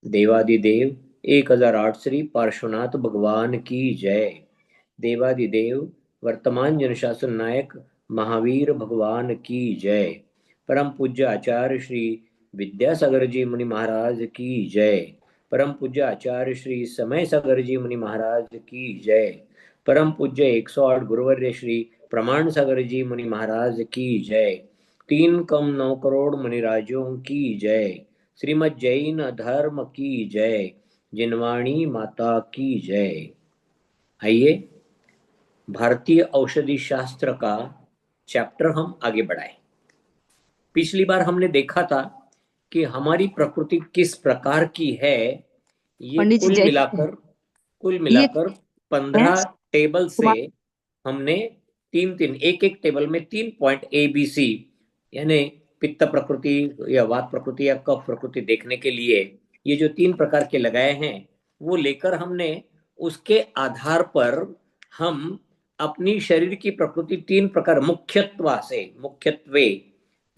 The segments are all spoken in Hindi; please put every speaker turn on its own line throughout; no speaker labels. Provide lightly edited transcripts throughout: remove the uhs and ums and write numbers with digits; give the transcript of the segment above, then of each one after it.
देवादिदेव 1008 श्री पार्श्वनाथ भगवान की जय। देवादिदेव वर्तमान जनशासन नायक महावीर भगवान की जय। परम पूज्य आचार्य श्री विद्यासागर जी मुनि महाराज की जय। परम पूज्य आचार्य श्री समय सागर जी मुनि महाराज की जय। परम पूज्य 108 गुरुवर्य श्री प्रमाण सागर जी मुनि महाराज की जय। 3 कम 9 करोड़ मुनिराजों की जय। श्रीमद जैन धर्म की जय। जिनवाणी माता की जय। आइए भारतीय औषधि शास्त्र का चैप्टर हम आगे बढ़ाएं। पिछली बार हमने देखा था कि हमारी प्रकृति किस प्रकार की है। ये
पंडित जी
कुल
जय श्री राम।
मिलाकर कुल
ये
मिलाकर
है
15 टेबल से
कुमार।
हमने तीन तीन एक एक टेबल में 3 पॉइंट ABC यानी पित्त प्रकृति या वात प्रकृति या कफ प्रकृति देखने के लिए ये जो 3 प्रकार के लगाए हैं वो लेकर हमने उसके आधार पर हम अपनी शरीर की प्रकृति 3 प्रकार मुख्यत्वे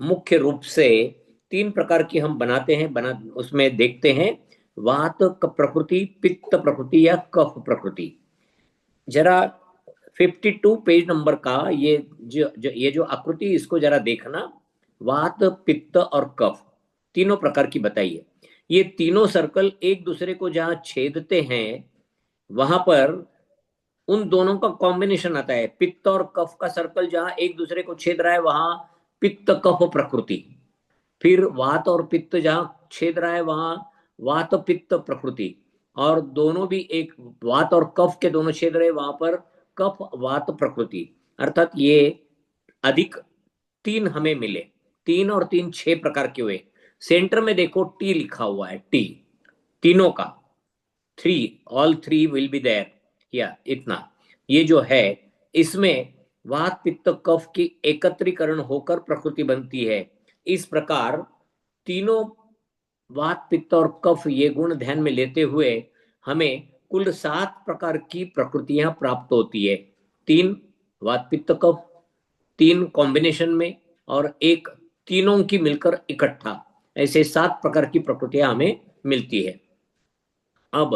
मुख्य रूप से 3 प्रकार की हम बनाते हैं बना उसमें देखते हैं। वात प्रकृति, पित्त प्रकृति या कफ प्रकृति। जरा 52 पेज नंबर का ये जो आकृति इसको जरा देखना। वात पित्त और कफ तीनों प्रकार की बताइए। ये तीनों सर्कल एक दूसरे को जहां छेदते हैं वहां पर उन दोनों का कॉम्बिनेशन आता है। पित्त और कफ का सर्कल जहां एक दूसरे को छेद रहा है वहां पित्त कफ प्रकृति। फिर वात और पित्त जहां छेद रहा है वहां वात पित्त प्रकृति। और दोनों भी एक वात और कफ के दोनों छेद रहे वहां पर कफ वात प्रकृति। अर्थात ये अधिक 3 हमें मिले। 3 और 3 6 प्रकार के हुए। सेंटर में देखो टी लिखा हुआ है। टी तीनों का 3 ऑल 3 विल बी देयर या इतना। ये जो है इसमें वात पित्त कफ की एकत्रीकरण होकर प्रकृति बनती है। इस प्रकार तीनों वात पित्त और कफ ये गुण ध्यान में लेते हुए हमें कुल 7 प्रकार की प्रकृतियां प्राप्त होती है। 3 वात पित्त कफ, 3 कॉम्बिनेशन में और एक तीनों की मिलकर इकट्ठा। ऐसे 7 प्रकार की प्रकृतियां हमें मिलती है। अब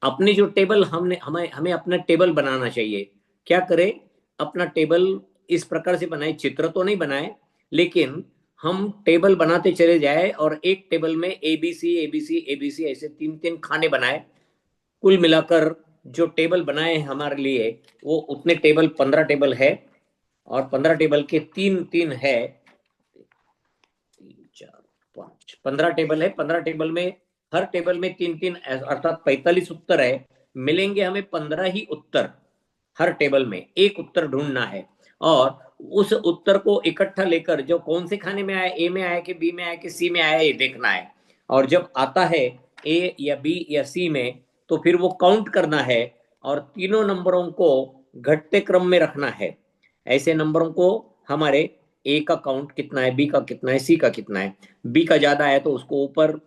अपनी जो टेबल हमने हमें हमें अपना टेबल बनाना चाहिए। क्या करें? अपना टेबल इस प्रकार से बनाए, चित्र तो नहीं बनाए लेकिन हम टेबल बनाते चले जाए और एक टेबल में ABC ABC ABC ऐसे 3 3 खाने बनाए। कुल मिलाकर जो टेबल बनाए हैं हमारे लिए वो उतने टेबल 15 टेबल है। और 15 टेबल के 3 3 है। 3 4 5 15 टेबल है। 15 टेबल में हर टेबल में 3 3 अर्थात 45 उत्तर है। मिलेंगे हमें 15 ही उत्तर। हर टेबल में एक उत्तर ढूंढना है और उस उत्तर को इकट्ठा लेकर जो कौन से खाने में आया, ए में आया कि बी में आया कि सी में आया, ये देखना है। और जब आता है ए या बी या सी में तो फिर वो काउंट करना है और तीनों नंबरों को घटते क्रम में रखना है। ऐसे नंबरों को हमारे ए का काउंट कितना है, बी का कितना है, सी का कितना है। बी का ज्यादा आया तो उसको ऊपर,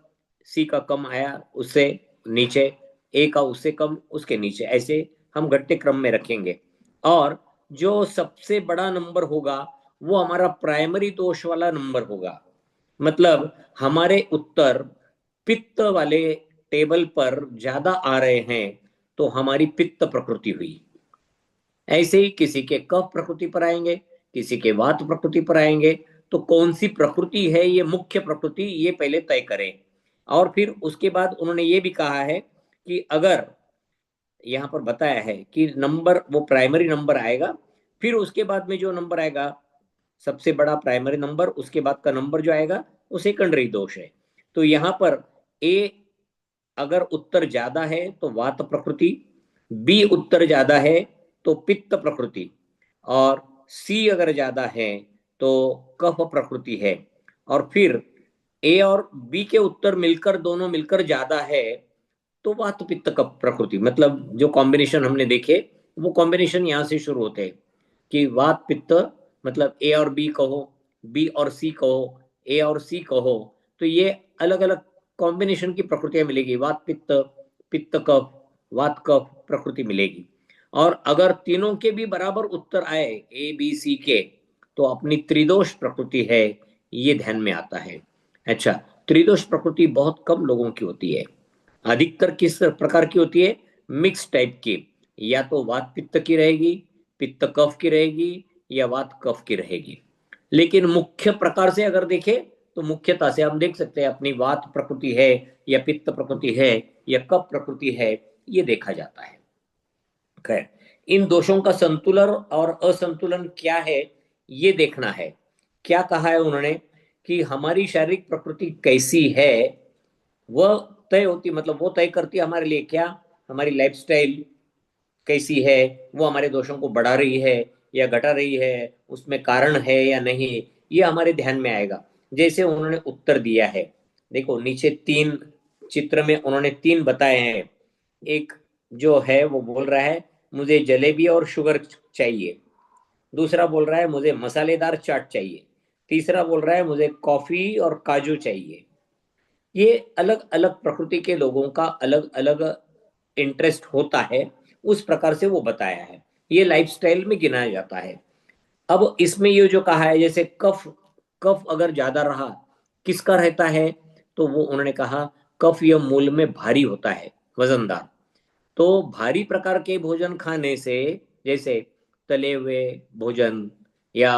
सी का कम आया उससे नीचे, ए का उससे कम उसके नीचे। ऐसे हम घटते क्रम में रखेंगे। और जो सबसे बड़ा नंबर होगा वो हमारा प्राइमरी दोष वाला नंबर होगा। मतलब हमारे उत्तर पित्त वाले टेबल पर ज्यादा आ रहे हैं तो हमारी पित्त प्रकृति हुई। ऐसे ही किसी के कफ प्रकृति पर आएंगे, किसी के वात प्रकृति पर आएंगे। तो कौन सी प्रकृति है ये मुख्य प्रकृति ये पहले तय करें। और फिर उसके बाद उन्होंने ये भी कहा है कि अगर यहाँ पर बताया है कि नंबर वो प्राइमरी नंबर आएगा, फिर उसके बाद में जो नंबर आएगा सबसे बड़ा प्राइमरी नंबर, उसके बाद का नंबर जो आएगा वो सेकेंडरी दोष है। तो यहाँ पर ए अगर उत्तर ज्यादा है तो वात प्रकृति, बी उत्तर ज्यादा है तो पित्त प्रकृति, और सी अगर ज्यादा है तो कफ प्रकृति है। और फिर ए और बी के उत्तर मिलकर दोनों मिलकर ज्यादा है तो वात पित्त कफ प्रकृति। मतलब जो कॉम्बिनेशन हमने देखे वो कॉम्बिनेशन यहाँ से शुरू होते हैं कि वात पित्त मतलब ए और बी कहो, बी और सी कहो, ए और सी कहो। तो ये अलग अलग कॉम्बिनेशन की प्रकृतियां मिलेगी। वात पित्त, पित्त कफ, वात कफ प्रकृति मिलेगी। और अगर तीनों के भी बराबर उत्तर आए ABC के तो अपनी त्रिदोष प्रकृति है, ये ध्यान में आता है। अच्छा, त्रिदोष प्रकृति बहुत कम लोगों की होती है। अधिकतर किस प्रकार की होती है? मिक्स टाइप की, या तो वात पित्त की रहेगी, पित्त कफ की रहेगी, या वात कफ की रहेगी। लेकिन मुख्य प्रकार से अगर देखें तो मुख्यतः से हम देख सकते हैं अपनी वात प्रकृति है या पित्त प्रकृति है या कफ प्रकृति है, ये देखा जाता है। खैर, इन दोषों का संतुलन और असंतुलन क्या है, ये देखना है। क्या कहा है उन्होंने कि हमारी शारीरिक प्रकृति कैसी है वह तय होती, मतलब वो तय करती है हमारे लिए क्या, हमारी लाइफस्टाइल कैसी है, वो हमारे दोषों को बढ़ा रही है या घटा रही है, उसमें कारण है या नहीं, ये हमारे ध्यान में आएगा। जैसे उन्होंने उत्तर दिया है, देखो नीचे तीन चित्र में उन्होंने तीन बताए हैं। एक जो है वो बोल रहा है मुझे जलेबी और शुगर चाहिए, दूसरा बोल रहा है मुझे मसालेदार चाट चाहिए, तीसरा बोल रहा है मुझे कॉफी और काजू चाहिए। ये अलग अलग प्रकृति के लोगों का अलग अलग इंटरेस्ट होता है, उस प्रकार से वो बताया है, ये लाइफस्टाइल में गिनाया जाता है। अब इसमें ये जो कहा है जैसे कफ, कफ अगर ज्यादा रहा किसका रहता है, तो वो उन्होंने कहा कफ यह मूल में भारी होता है, वजनदार। तो भारी प्रकार के भोजन खाने से, जैसे तले हुए भोजन या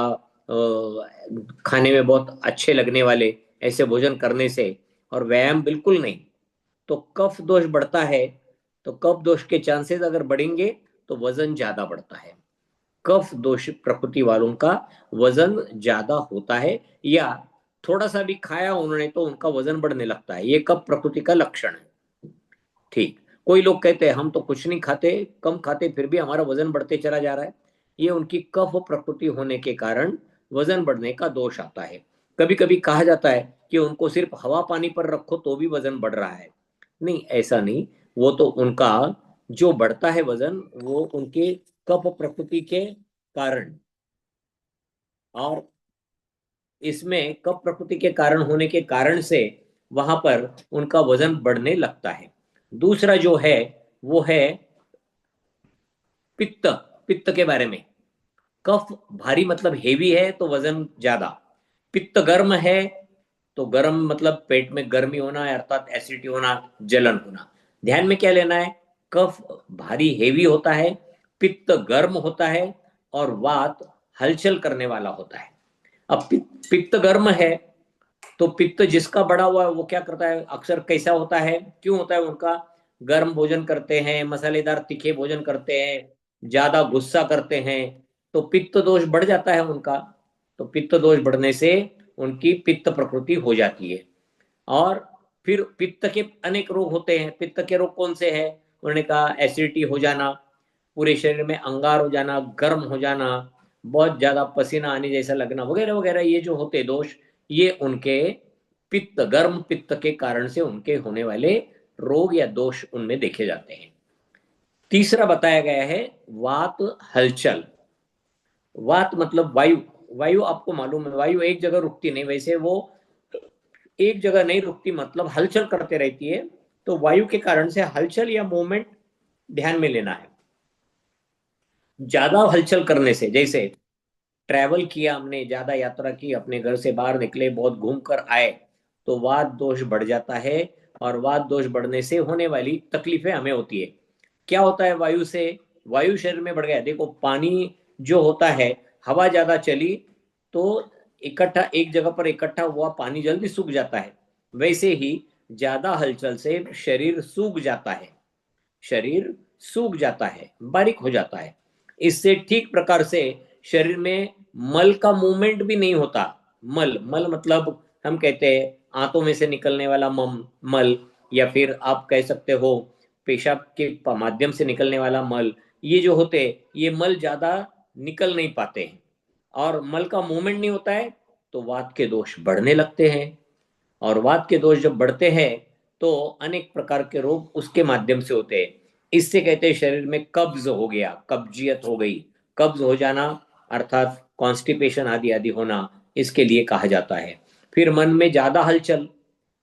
खाने में बहुत अच्छे लगने वाले ऐसे भोजन करने से, और व्यायाम बिल्कुल नहीं, तो कफ दोष बढ़ता है। तो कफ दोष के चांसेस अगर बढ़ेंगे तो वजन ज्यादा बढ़ता है। कफ दोष प्रकृति वालों का वजन ज्यादा होता है, या थोड़ा सा भी खाया उन्होंने तो उनका वजन बढ़ने लगता है, ये कफ प्रकृति का लक्षण है। ठीक, कोई लोग कहते हैं हम तो कुछ नहीं खाते, कम खाते, फिर भी हमारा वजन बढ़ते चला जा रहा है, ये उनकी कफ प्रकृति होने के कारण वजन बढ़ने का दोष आता है। कभी कभी कहा जाता है कि उनको सिर्फ हवा पानी पर रखो तो भी वजन बढ़ रहा है, नहीं ऐसा नहीं, वो तो उनका जो बढ़ता है वजन वो उनके कफ प्रकृति के कारण, और इसमें कफ प्रकृति के कारण होने के कारण से वहां पर उनका वजन बढ़ने लगता है। दूसरा जो है वो है पित्त, पित्त के बारे में। कफ भारी मतलब हेवी है तो वजन ज्यादा, पित्त गर्म है तो गर्म मतलब पेट में गर्मी होना है, अर्थात एसिडिटी होना, जलन होना। ध्यान में क्या लेना है, कफ भारी हेवी होता है, पित्त गर्म होता है, और वात हलचल करने वाला होता है। अब पित्त गर्म है तो पित्त जिसका बढ़ा हुआ है वो क्या करता है, अक्सर कैसा होता है, क्यों होता है उनका, गर्म भोजन करते हैं, मसालेदार तीखे भोजन करते हैं, ज्यादा गुस्सा करते हैं, तो पित्त दोष बढ़ जाता है उनका। तो पित्त दोष बढ़ने से उनकी पित्त प्रकृति हो जाती है। और फिर पित्त के अनेक रोग होते हैं। पित्त के रोग कौन से हैं, उन्होंने कहा एसिडिटी हो जाना, पूरे शरीर में अंगार हो जाना, गर्म हो जाना, बहुत ज्यादा पसीना आने जैसा लगना, वगैरह वगैरह, ये जो होते दोष, ये उनके पित्त, गर्म पित्त के कारण से उनके होने वाले रोग या दोष उनमें देखे जाते हैं। तीसरा बताया गया है वात हलचल। वात मतलब वायु, वायु आपको मालूम है वायु एक जगह रुकती नहीं, वैसे वो एक जगह नहीं रुकती, मतलब हलचल करते रहती है। तो वायु के कारण से हलचल या मूवमेंट ध्यान में लेना है। ज्यादा हलचल करने से, जैसे ट्रैवल किया हमने, ज्यादा यात्रा की, अपने घर से बाहर निकले, बहुत घूम कर आए, तो वात दोष बढ़ जाता है। और वात दोष बढ़ने से होने वाली तकलीफें हमें होती है। क्या होता है वायु से, वायु शरीर में बढ़ गया, देखो पानी जो होता है, हवा ज्यादा चली तो इकट्ठा, एक जगह पर इकट्ठा हुआ पानी जल्दी सूख जाता है। वैसे ही ज्यादा हलचल से शरीर सूख जाता है, शरीर सूख जाता है, बारीक हो जाता है। इससे ठीक प्रकार से शरीर में मल का मूवमेंट भी नहीं होता। मल, मल मतलब हम कहते हैं आंतों में से निकलने वाला मल, या फिर आप कह सकते हो पेशाब के माध्यम से निकलने वाला मल, ये जो होते हैं ये मल ज्यादा निकल नहीं पाते हैं, और मल का मूवमेंट नहीं होता है, तो वात के दोष बढ़ने लगते हैं। और वात के दोष जब बढ़ते हैं तो अनेक प्रकार के रोग उसके माध्यम से होते हैं। इससे कहते हैं शरीर में कब्ज हो गया, कब्जियत हो गई, कब्ज हो जाना अर्थात कॉन्स्टिपेशन आदि आदि होना, इसके लिए कहा जाता है। फिर मन में ज्यादा हलचल,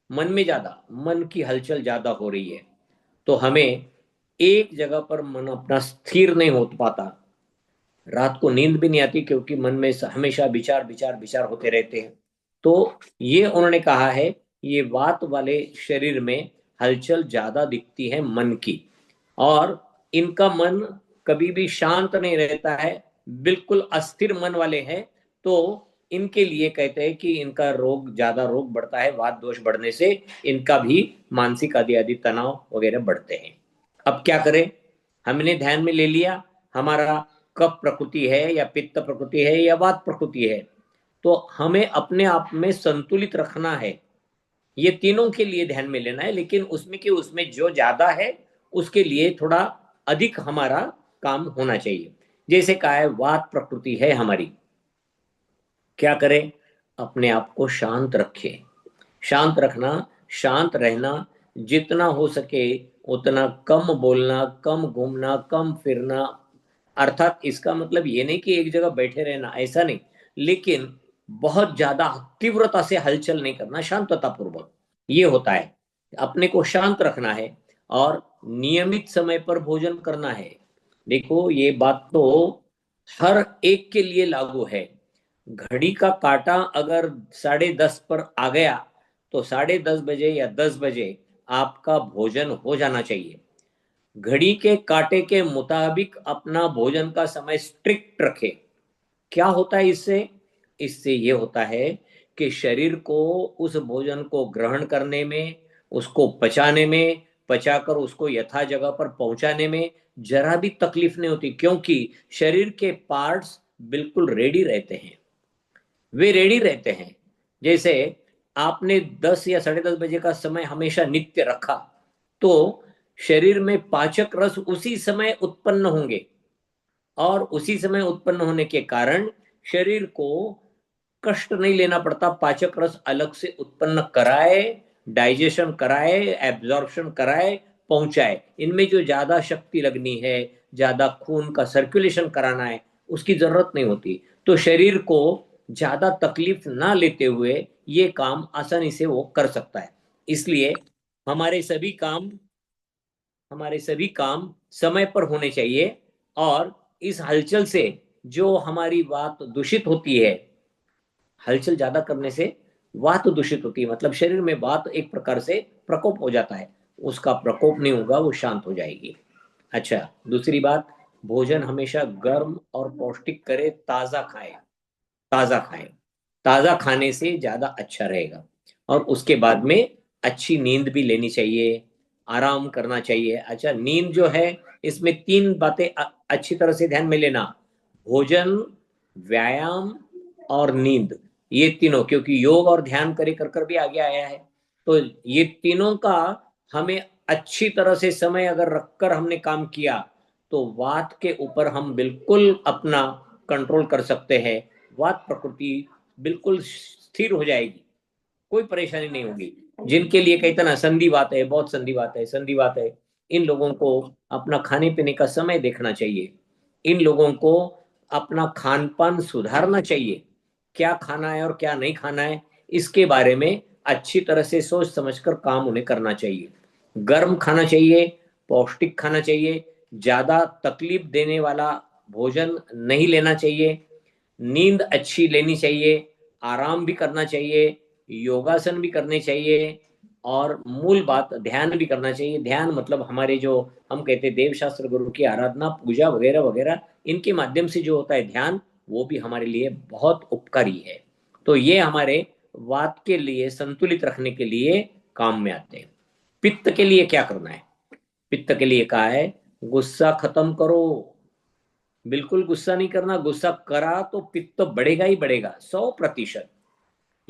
मन में ज्यादा, मन की हलचल ज्यादा हो रही है, तो हमें एक जगह पर मन अपना स्थिर नहीं हो पाता, रात को नींद भी नहीं आती, क्योंकि मन में हमेशा विचार विचार विचार होते रहते हैं। तो ये उन्होंने कहा है ये वात वाले शरीर में हलचल ज्यादा दिखती है मन की, और इनका मन कभी भी शांत नहीं रहता है, बिल्कुल अस्थिर मन वाले हैं। तो इनके लिए कहते हैं कि इनका ज्यादा रोग बढ़ता है, वात दोष बढ़ने से इनका भी मानसिक आदि आदि तनाव वगैरह बढ़ते हैं। अब क्या करें? हमने ध्यान में ले लिया हमारा कफ प्रकृति है या पित्त प्रकृति है या वात प्रकृति है, तो हमें अपने आप में संतुलित रखना है। ये तीनों के लिए ध्यान में लेना है, लेकिन उसमें जो ज्यादा है उसके लिए थोड़ा अधिक हमारा काम होना चाहिए। जैसे कहा है वात प्रकृति है हमारी, क्या करें? अपने आप को शांत रखें। शांत रखना, शांत रहना, जितना हो सके उतना कम बोलना, कम घूमना, कम फिरना। अर्थात इसका मतलब ये नहीं कि एक जगह बैठे रहना, ऐसा नहीं, लेकिन बहुत ज्यादा तीव्रता से हलचल नहीं करना, शांतता पूर्वक ये होता है। अपने को शांत रखना है और नियमित समय पर भोजन करना है। देखो ये बात तो हर एक के लिए लागू है। घड़ी का काटा अगर 10:30 पर आ गया तो 10:30 बजे या 10 बजे आपका भोजन हो जाना चाहिए। घड़ी के कांटे के मुताबिक अपना भोजन का समय स्ट्रिक्ट रखे। क्या होता है इससे? इससे ये होता है कि शरीर को उस भोजन को ग्रहण करने में, उसको पचाने में, पचाकर उसको यथा जगह पर पहुंचाने में जरा भी तकलीफ नहीं होती, क्योंकि शरीर के पार्ट्स बिल्कुल रेडी रहते हैं। वे रेडी रहते हैं। जैसे आपने 10 या 10:30 बजे का समय हमेशा नित्य रखा, तो शरीर में पाचक रस उसी समय उत्पन्न होंगे, और उसी समय उत्पन्न होने के कारण शरीर को कष्ट नहीं लेना पड़ता। पाचक रस अलग से उत्पन्न कराए, डाइजेशन कराए, एब्जॉर्प्शन कराए, पहुंचाए। इनमें जो ज्यादा शक्ति लगनी है, ज्यादा खून का सर्कुलेशन कराना है, उसकी जरूरत नहीं होती। तो शरीर को ज्यादा तकलीफ ना लेते हुए ये काम आसानी से वो कर सकता है। इसलिए हमारे सभी काम हमारे सभी काम समय पर होने चाहिए। और इस हलचल से जो हमारी वात दूषित होती है, हलचल ज्यादा करने से वात दूषित होती है, मतलब शरीर में वात एक प्रकार से प्रकोप हो जाता है, उसका प्रकोप नहीं होगा, वो शांत हो जाएगी। अच्छा, दूसरी बात, भोजन हमेशा गर्म और पौष्टिक करे, ताजा खाए। ताजा खाएं। ताजा खाने से ज्यादा अच्छा रहेगा। और उसके बाद में अच्छी नींद भी लेनी चाहिए, आराम करना चाहिए। अच्छा, नींद जो है, इसमें तीन बातें अच्छी तरह से ध्यान में लेना। भोजन, व्यायाम और नींद, ये तीनों, क्योंकि योग और ध्यान करे कर कर भी आगे आया है। तो ये तीनों का हमें अच्छी तरह से समय अगर रखकर हमने काम किया, तो वात के ऊपर हम बिल्कुल अपना कंट्रोल कर सकते हैं। वात प्रकृति बिल्कुल स्थिर हो जाएगी, कोई परेशानी नहीं होगी। जिनके लिए कहते ना संधिवात है, बहुत संधिवात है, इन लोगों को अपना खाने पीने का समय देखना चाहिए। इन लोगों को अपना खान पान सुधारना चाहिए। क्या खाना है और क्या नहीं खाना है, इसके बारे में अच्छी तरह से सोच समझकर काम उन्हें करना चाहिए। गर्म खाना चाहिए, पौष्टिक खाना चाहिए, ज्यादा तकलीफ देने वाला भोजन नहीं लेना चाहिए, नींद अच्छी लेनी चाहिए, आराम भी करना चाहिए, योगासन भी करने चाहिए, और मूल बात ध्यान भी करना चाहिए। ध्यान मतलब हमारे जो हम कहते हैं देव शास्त्र गुरु की आराधना पूजा वगैरह वगैरह, इनके माध्यम से जो होता है ध्यान, वो भी हमारे लिए बहुत उपकारी है। तो ये हमारे वात के लिए संतुलित रखने के लिए काम में आते हैं। पित्त के लिए क्या करना है? पित्त के लिए कहा है गुस्सा खत्म करो। बिल्कुल गुस्सा नहीं करना, गुस्सा करा तो पित्त बढ़ेगा ही बढ़ेगा 100%।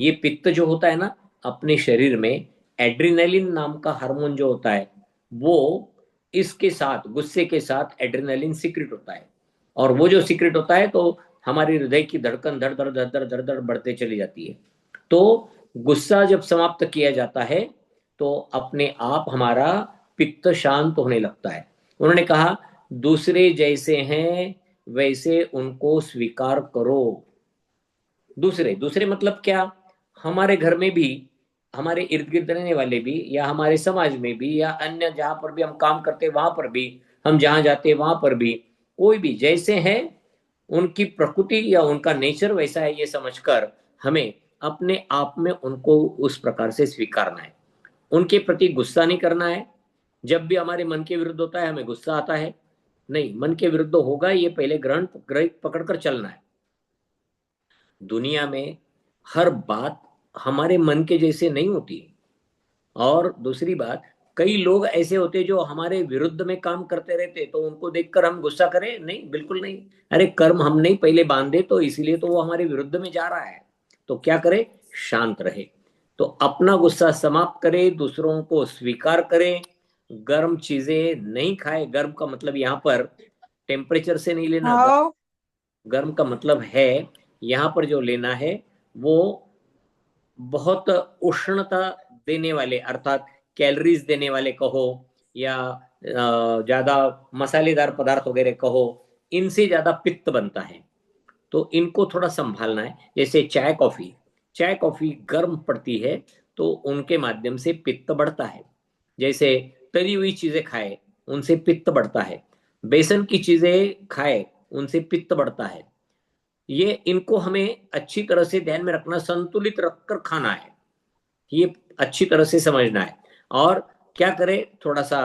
ये पित्त जो होता है ना, अपने शरीर में एड्रिनलिन नाम का हार्मोन जो होता है, वो इसके साथ, गुस्से के साथ एड्रिनलिन सीक्रेट होता है। और वो जो सीक्रेट होता है, तो हमारी हृदय की धड़कन धड़ धड़ धड़ धड़ धड़ धड़ बढ़ते चली जाती है। तो गुस्सा जब समाप्त किया जाता है, तो अपने आप हमारा पित्त शांत होने लगता है। उन्होंने कहा दूसरे जैसे हैं वैसे उनको स्वीकार करो। दूसरे दूसरे मतलब क्या? हमारे घर में भी, हमारे इर्द गिर्द रहने वाले भी, या हमारे समाज में भी, या अन्य जहां पर भी हम काम करते वहां पर भी, हम जहां जाते वहां पर भी, कोई भी जैसे है, उनकी प्रकृति या उनका नेचर वैसा है, ये समझकर हमें अपने आप में उनको उस प्रकार से स्वीकारना है। उनके प्रति गुस्सा नहीं करना है। जब भी हमारे मन के विरुद्ध होता है हमें गुस्सा आता है, नहीं, मन के विरुद्ध होगा ये पहले ग्रहण ग्रह पकड़कर चलना है। दुनिया में हर बात हमारे मन के जैसे नहीं होती। और दूसरी बात, कई लोग ऐसे होते जो हमारे विरुद्ध में काम करते रहते, तो उनको देखकर हम गुस्सा करें? नहीं, बिल्कुल नहीं। अरे कर्म हम नहीं पहले बांधे, तो इसीलिए तो वो हमारे विरुद्ध में जा रहा है। तो क्या करे? शांत रहे। तो अपना गुस्सा समाप्त करे, दूसरों को स्वीकार करें। गर्म चीजें नहीं खाए। गर्म का मतलब यहाँ पर टेम्परेचर से नहीं लेना।
हाँ।
गर्म का मतलब है यहाँ पर जो लेना है वो बहुत उष्णता देने वाले, अर्थात कैलोरीज देने वाले कहो, या ज्यादा मसालेदार पदार्थ वगैरह कहो, इनसे ज्यादा पित्त बनता है। तो इनको थोड़ा संभालना है। जैसे चाय कॉफी, चाय कॉफी गर्म पड़ती है तो उनके माध्यम से पित्त बढ़ता है। जैसे तली हुई चीजें खाए, उनसे पित्त बढ़ता है। बेसन की चीजें खाए, उनसे पित्त बढ़ता है। ये इनको हमें अच्छी तरह से ध्यान में रखना, संतुलित रखकर खाना है, ये अच्छी तरह से समझना है। और क्या करें, थोड़ा सा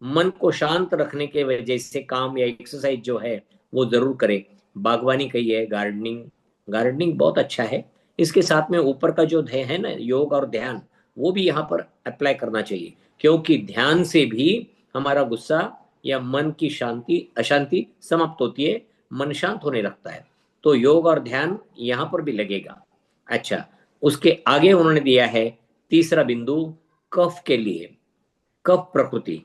मन को शांत रखने के वजह से काम या एक्सरसाइज जो है वो जरूर करें। बागवानी कही है, गार्डनिंग, गार्डनिंग बहुत अच्छा है। इसके साथ में ऊपर का जो ध्येय है ना, योग और ध्यान, वो भी यहाँ पर अप्लाई करना चाहिए। क्योंकि ध्यान से भी हमारा गुस्सा या मन की शांति अशांति समाप्त होती है, मन शांत होने लगता है। तो योग और ध्यान यहाँ पर भी लगेगा। अच्छा, उसके आगे उन्होंने दिया है तीसरा बिंदु, कफ के लिए। कफ प्रकृति,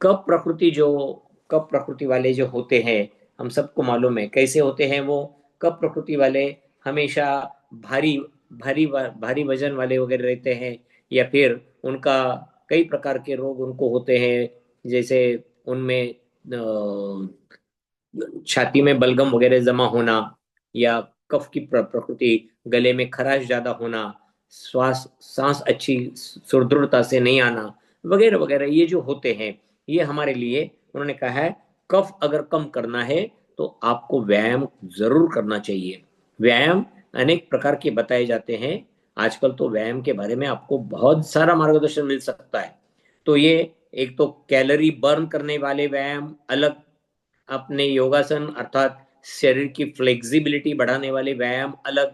कफ प्रकृति जो, कफ प्रकृति वाले जो होते हैं, हम सबको मालूम है कैसे होते हैं वो। कफ प्रकृति वाले हमेशा भारी भारी भारी वजन वाले वगैरह रहते हैं, या फिर उनका कई प्रकार के रोग उनको होते हैं। जैसे उनमें छाती में बलगम वगैरह जमा होना, या कफ की प्रकृति, गले में खराश ज्यादा होना, श्वास सांस अच्छी सुदृढ़ता से नहीं आना, वगैरह वगैरह, ये जो होते हैं, ये हमारे लिए उन्होंने कहा है कफ अगर कम करना है तो आपको व्यायाम जरूर करना चाहिए। व्यायाम अनेक प्रकार के बताए जाते हैं। आजकल तो व्यायाम के बारे में आपको बहुत सारा मार्गदर्शन मिल सकता है। तो ये, एक तो कैलोरी बर्न करने वाले व्यायाम अलग, अपने योगासन अर्थात शरीर की फ्लेक्सिबिलिटी बढ़ाने वाले व्यायाम अलग,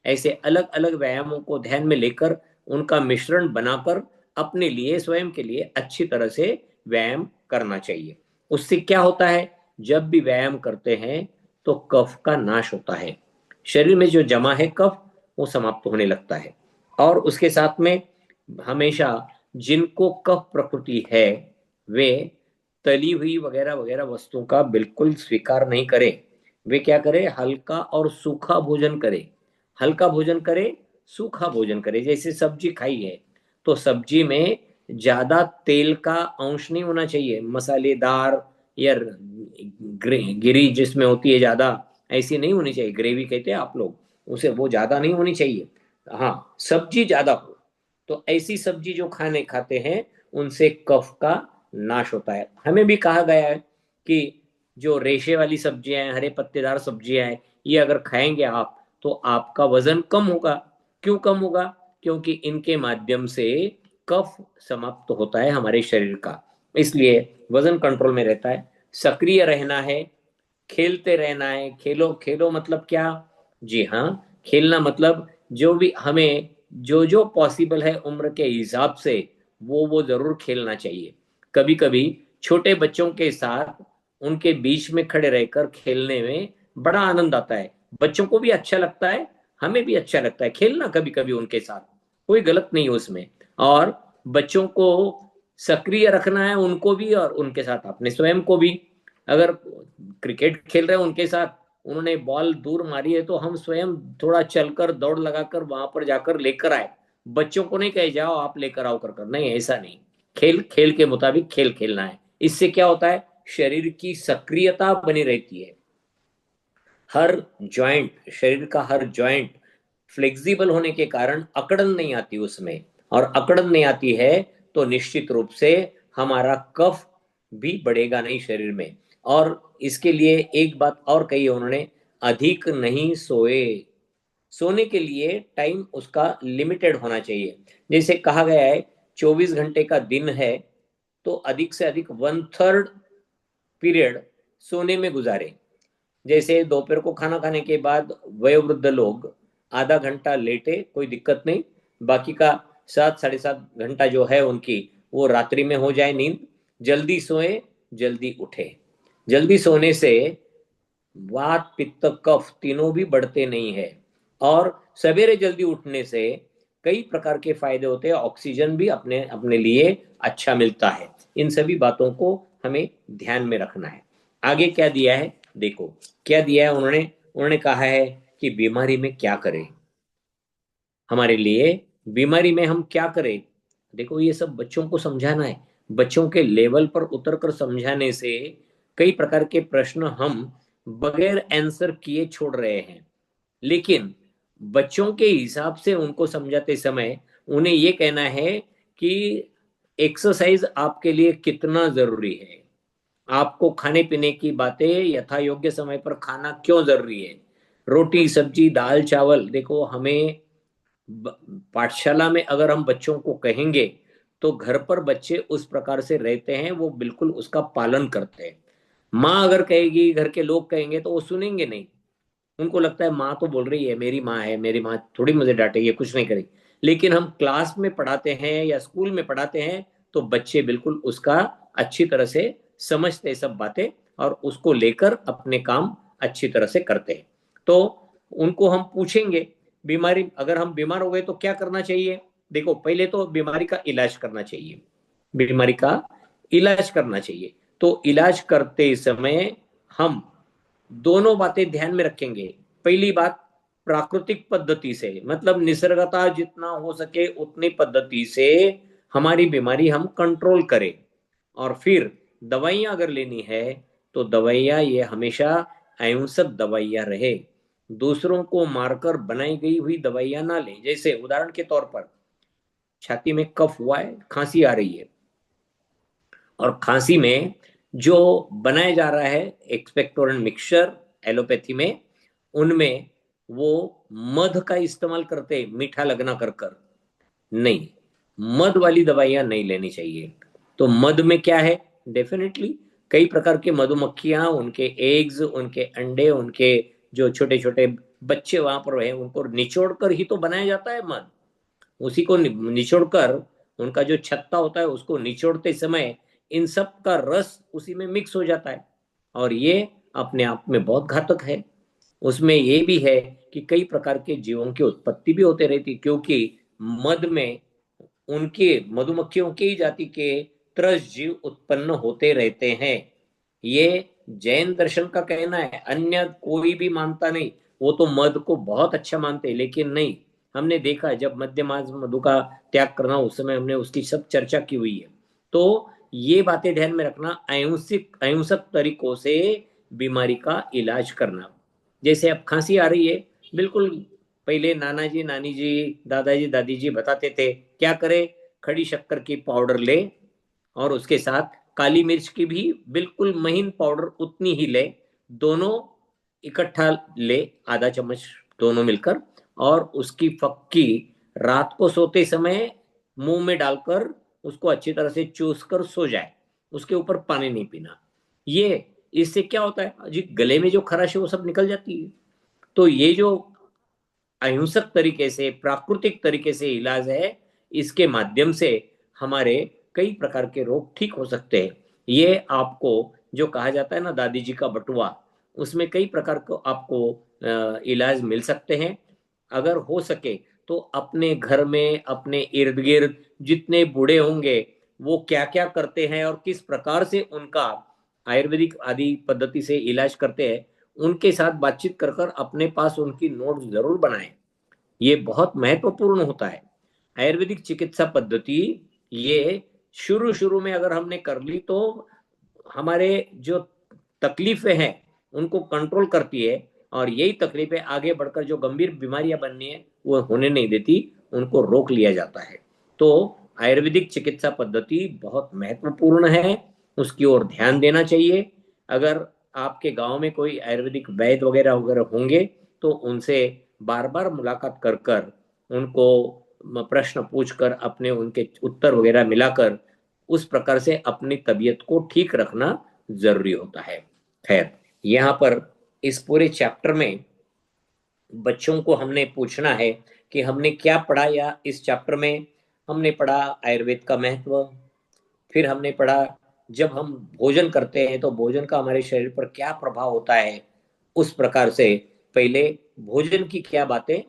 ऐसे अलग अलग व्यायामों को ध्यान में लेकर उनका मिश्रण बनाकर अपने लिए, स्वयं के लिए अच्छी तरह से व्यायाम करना चाहिए। उससे क्या होता है, जब भी व्यायाम करते हैं तो कफ का नाश होता है। शरीर में जो जमा है कफ, वो समाप्त होने लगता है। और उसके साथ में हमेशा जिनको कफ प्रकृति है वे तली हुई वगैरह वगैरह वस्तुओं का बिल्कुल स्वीकार नहीं करें। वे क्या करें, हल्का और सूखा भोजन करें। हल्का भोजन करें, सूखा भोजन करें। जैसे सब्जी खाई है तो सब्जी में ज्यादा तेल का अंश नहीं होना चाहिए, मसालेदार या गिरी जिसमें होती है ज्यादा, ऐसी नहीं होनी चाहिए। ग्रेवी कहते हैं आप लोग उसे, वो ज्यादा नहीं होनी चाहिए। हाँ, सब्जी ज्यादा हो। तो ऐसी सब्जी जो खाने खाते हैं उनसे कफ का नाश होता है। हमें भी कहा गया है कि जो रेशे वाली सब्जियां हैं, हरे पत्तेदार सब्जियां हैं, ये अगर खाएंगे आप तो आपका वजन कम होगा। क्यों कम होगा? क्योंकि इनके माध्यम से कफ समाप्त होता है हमारे शरीर का, इसलिए वजन कंट्रोल में रहता है। सक्रिय रहना है, खेलते रहना है। खेलो खेलो मतलब क्या? जी हाँ, खेलना मतलब जो भी हमें जो जो पॉसिबल है उम्र के हिसाब से वो जरूर खेलना चाहिए। कभी कभी छोटे बच्चों के साथ उनके बीच में खड़े रहकर खेलने में बड़ा आनंद आता है। बच्चों को भी अच्छा लगता है, हमें भी अच्छा लगता है खेलना कभी कभी उनके साथ, कोई गलत नहीं है उसमें। और बच्चों को सक्रिय रखना है, उनको भी और उनके साथ अपने स्वयं को भी। अगर क्रिकेट खेल रहे हैं उनके साथ, उन्होंने बॉल दूर मारी है तो हम स्वयं थोड़ा चलकर दौड़ लगाकर वहां पर जाकर लेकर आए। बच्चों को नहीं कहे जाओ आप लेकर आओ, कर नहीं, ऐसा नहीं। खेल खेल के मुताबिक खेल खेलना है। इससे क्या होता है, शरीर की सक्रियता बनी रहती है। हर जॉइंट, शरीर का हर जॉइंट फ्लेक्सिबल होने के कारण अकड़न नहीं आती उसमें। और अकड़न नहीं आती है तो निश्चित रूप से हमारा कफ भी बढ़ेगा नहीं शरीर में। और इसके लिए एक बात और कही है उन्होंने, अधिक नहीं सोए। सोने के लिए टाइम उसका लिमिटेड होना चाहिए। जैसे कहा गया है 24 घंटे का दिन है तो अधिक से अधिक 1/3 पीरियड सोने में गुजारें। जैसे दोपहर को खाना खाने के बाद वयोवृद्ध लोग आधा घंटा लेटे, कोई दिक्कत नहीं, बाकी का 7 साढ़े 7 घंटा जो है उनकी वो रात्रि में हो जाए नींद। जल्दी सोए, जल्दी उठे। जल्दी सोने से वात पित्त कफ तीनों भी बढ़ते नहीं है। और सवेरे जल्दी उठने से कई प्रकार के फायदे होते हैं, ऑक्सीजन भी अपने अपने लिए अच्छा मिलता है। इन सभी बातों को हमें ध्यान में रखना है। आगे क्या दिया है देखो, क्या दिया है उन्होंने। उन्होंने कहा है कि बीमारी में क्या करें, हमारे लिए बीमारी में हम क्या करें। देखो ये सब बच्चों को समझाना है। बच्चों के लेवल पर उतर कर समझाने से कई प्रकार के प्रश्न हम बगैर आंसर किए छोड़ रहे हैं। लेकिन बच्चों के हिसाब से उनको समझाते समय उन्हें ये कहना है कि एक्सरसाइज आपके लिए कितना जरूरी है, आपको खाने पीने की बातें यथा योग्य समय पर खाना क्यों जरूरी है। रोटी सब्जी दाल चावल, देखो हमें पाठशाला में अगर हम बच्चों को कहेंगे तो घर पर बच्चे उस प्रकार से रहते हैं, वो बिल्कुल उसका पालन करते हैं। माँ अगर कहेगी, घर के लोग कहेंगे तो वो सुनेंगे नहीं। उनको लगता है माँ तो बोल रही है, मेरी माँ है, मेरी माँ थोड़ी मुझे डांटेगी, कुछ नहीं करेगी। लेकिन हम क्लास में पढ़ाते हैं या स्कूल में पढ़ाते हैं तो बच्चे बिल्कुल उसका अच्छी तरह से समझते हैं सब बातें, और उसको लेकर अपने काम अच्छी तरह से करते हैं। तो उनको हम पूछेंगे, बीमारी अगर हम बीमार हो गए तो क्या करना चाहिए। देखो पहले तो बीमारी का इलाज करना चाहिए, बीमारी का इलाज करना चाहिए। तो इलाज करते समय हम दोनों बातें ध्यान में रखेंगे। पहली बात, प्राकृतिक पद्धति से, मतलब निसर्गता जितना हो सके उतनी पद्धति से हमारी बीमारी हम कंट्रोल करें। और फिर दवाइयां अगर लेनी है तो दवाइयां ये हमेशा अहिंसक दवाइयां रहे, दूसरों को मारकर बनाई गई हुई दवाइयां ना लें। जैसे उदाहरण के तौर पर छाती में कफ हुआ है, खांसी आ रही है, और खांसी में जो बनाया जा रहा है एक्सपेक्टोरेंट मिक्सचर एलोपैथी में, उनमें वो मध का इस्तेमाल करते हैं, मीठा लगना कर कर। नहीं, मध वाली दवाइयां नहीं लेनी चाहिए। तो मध में क्या है, डेफिनेटली कई प्रकार के मधुमक्खियां, उनके एग्स, उनके अंडे, उनके जो छोटे छोटे बच्चे वहां पर रहे उनको निचोड़ कर ही तो बनाया जाता है मध। उसी को निचोड़ कर, उनका जो छत्ता होता है उसको निचोड़ते समय इन सब का रस उसी में मिक्स हो जाता है, और ये अपने आप में बहुत घातक है। उसमें ये भी है कि कई प्रकार के जीवों की उत्पत्ति भी होते रहती, क्योंकि मध में उनके मधुमक्खियों की ही जाति के त्रस जीव उत्पन्न होते रहते हैं। ये जैन दर्शन का कहना है, अन्य कोई भी मानता नहीं। वो तो मध को बहुत अच्छा मानते हैं, लेकिन नहीं, हमने देखा है जब मध्यमास मधु का त्याग करना उस समय हमने उसकी सब चर्चा की हुई है। तो ये बातें ध्यान में रखना, अहिंसक अहिंसक तरीकों से बीमारी का इलाज करना। जैसे अब खांसी आ रही है, बिल्कुल पहले नाना जी नानी जी दादाजी दादी जी बताते थे क्या करे, खड़ी शक्कर की पाउडर ले, और उसके साथ काली मिर्च की भी बिल्कुल महीन पाउडर उतनी ही ले, दोनों इकट्ठा ले, आधा चम्मच दोनों मिलकर, और उसकी फक्की रात को सोते समय मुंह में डालकर उसको अच्छी तरह से चूस कर सो जाए। उसके ऊपर पानी नहीं पीना। ये इससे क्या होता है जी, गले में जो खराश है वो सब निकल जाती है। तो ये जो अहिंसक तरीके से प्राकृतिक तरीके से इलाज है, इसके माध्यम से हमारे कई प्रकार के रोग ठीक हो सकते हैं। ये आपको जो कहा जाता है ना दादी जी का बटुआ, उसमें कई प्रकार को आपको इलाज मिल सकते हैं। अगर हो सके तो अपने घर में अपने इर्द गिर्द जितने बूढ़े होंगे वो क्या क्या करते हैं और किस प्रकार से उनका आयुर्वेदिक आदि पद्धति से इलाज करते हैं, उनके साथ बातचीत कर कर अपने पास उनकी नोट्स जरूर बनाएं। ये बहुत महत्वपूर्ण होता है। आयुर्वेदिक चिकित्सा पद्धति ये शुरू शुरू में अगर हमने कर ली तो हमारे जो तकलीफें हैं उनको कंट्रोल करती है, और यही तकलीफें आगे बढ़कर जो गंभीर बीमारियां बननी है वो होने नहीं देती, उनको रोक लिया जाता है। तो आयुर्वेदिक चिकित्सा पद्धति बहुत महत्वपूर्ण है, उसकी ओर ध्यान देना चाहिए। अगर आपके गांव में कोई आयुर्वेदिक वैद्य वगैरह वगैरह होंगे तो उनसे बार बार मुलाकात कर कर उनको प्रश्न पूछकर अपने उनके उत्तर वगैरह मिलाकर उस प्रकार से अपनी तबीयत को ठीक रखना जरूरी होता है। खैर, यहाँ पर इस पूरे चैप्टर में बच्चों को हमने पूछना है कि हमने क्या पढ़ा, या इस चैप्टर में हमने पढ़ा आयुर्वेद का महत्व, फिर हमने पढ़ा जब हम भोजन करते हैं तो भोजन का हमारे शरीर पर क्या प्रभाव होता है। उस प्रकार से पहले भोजन की क्या बातें,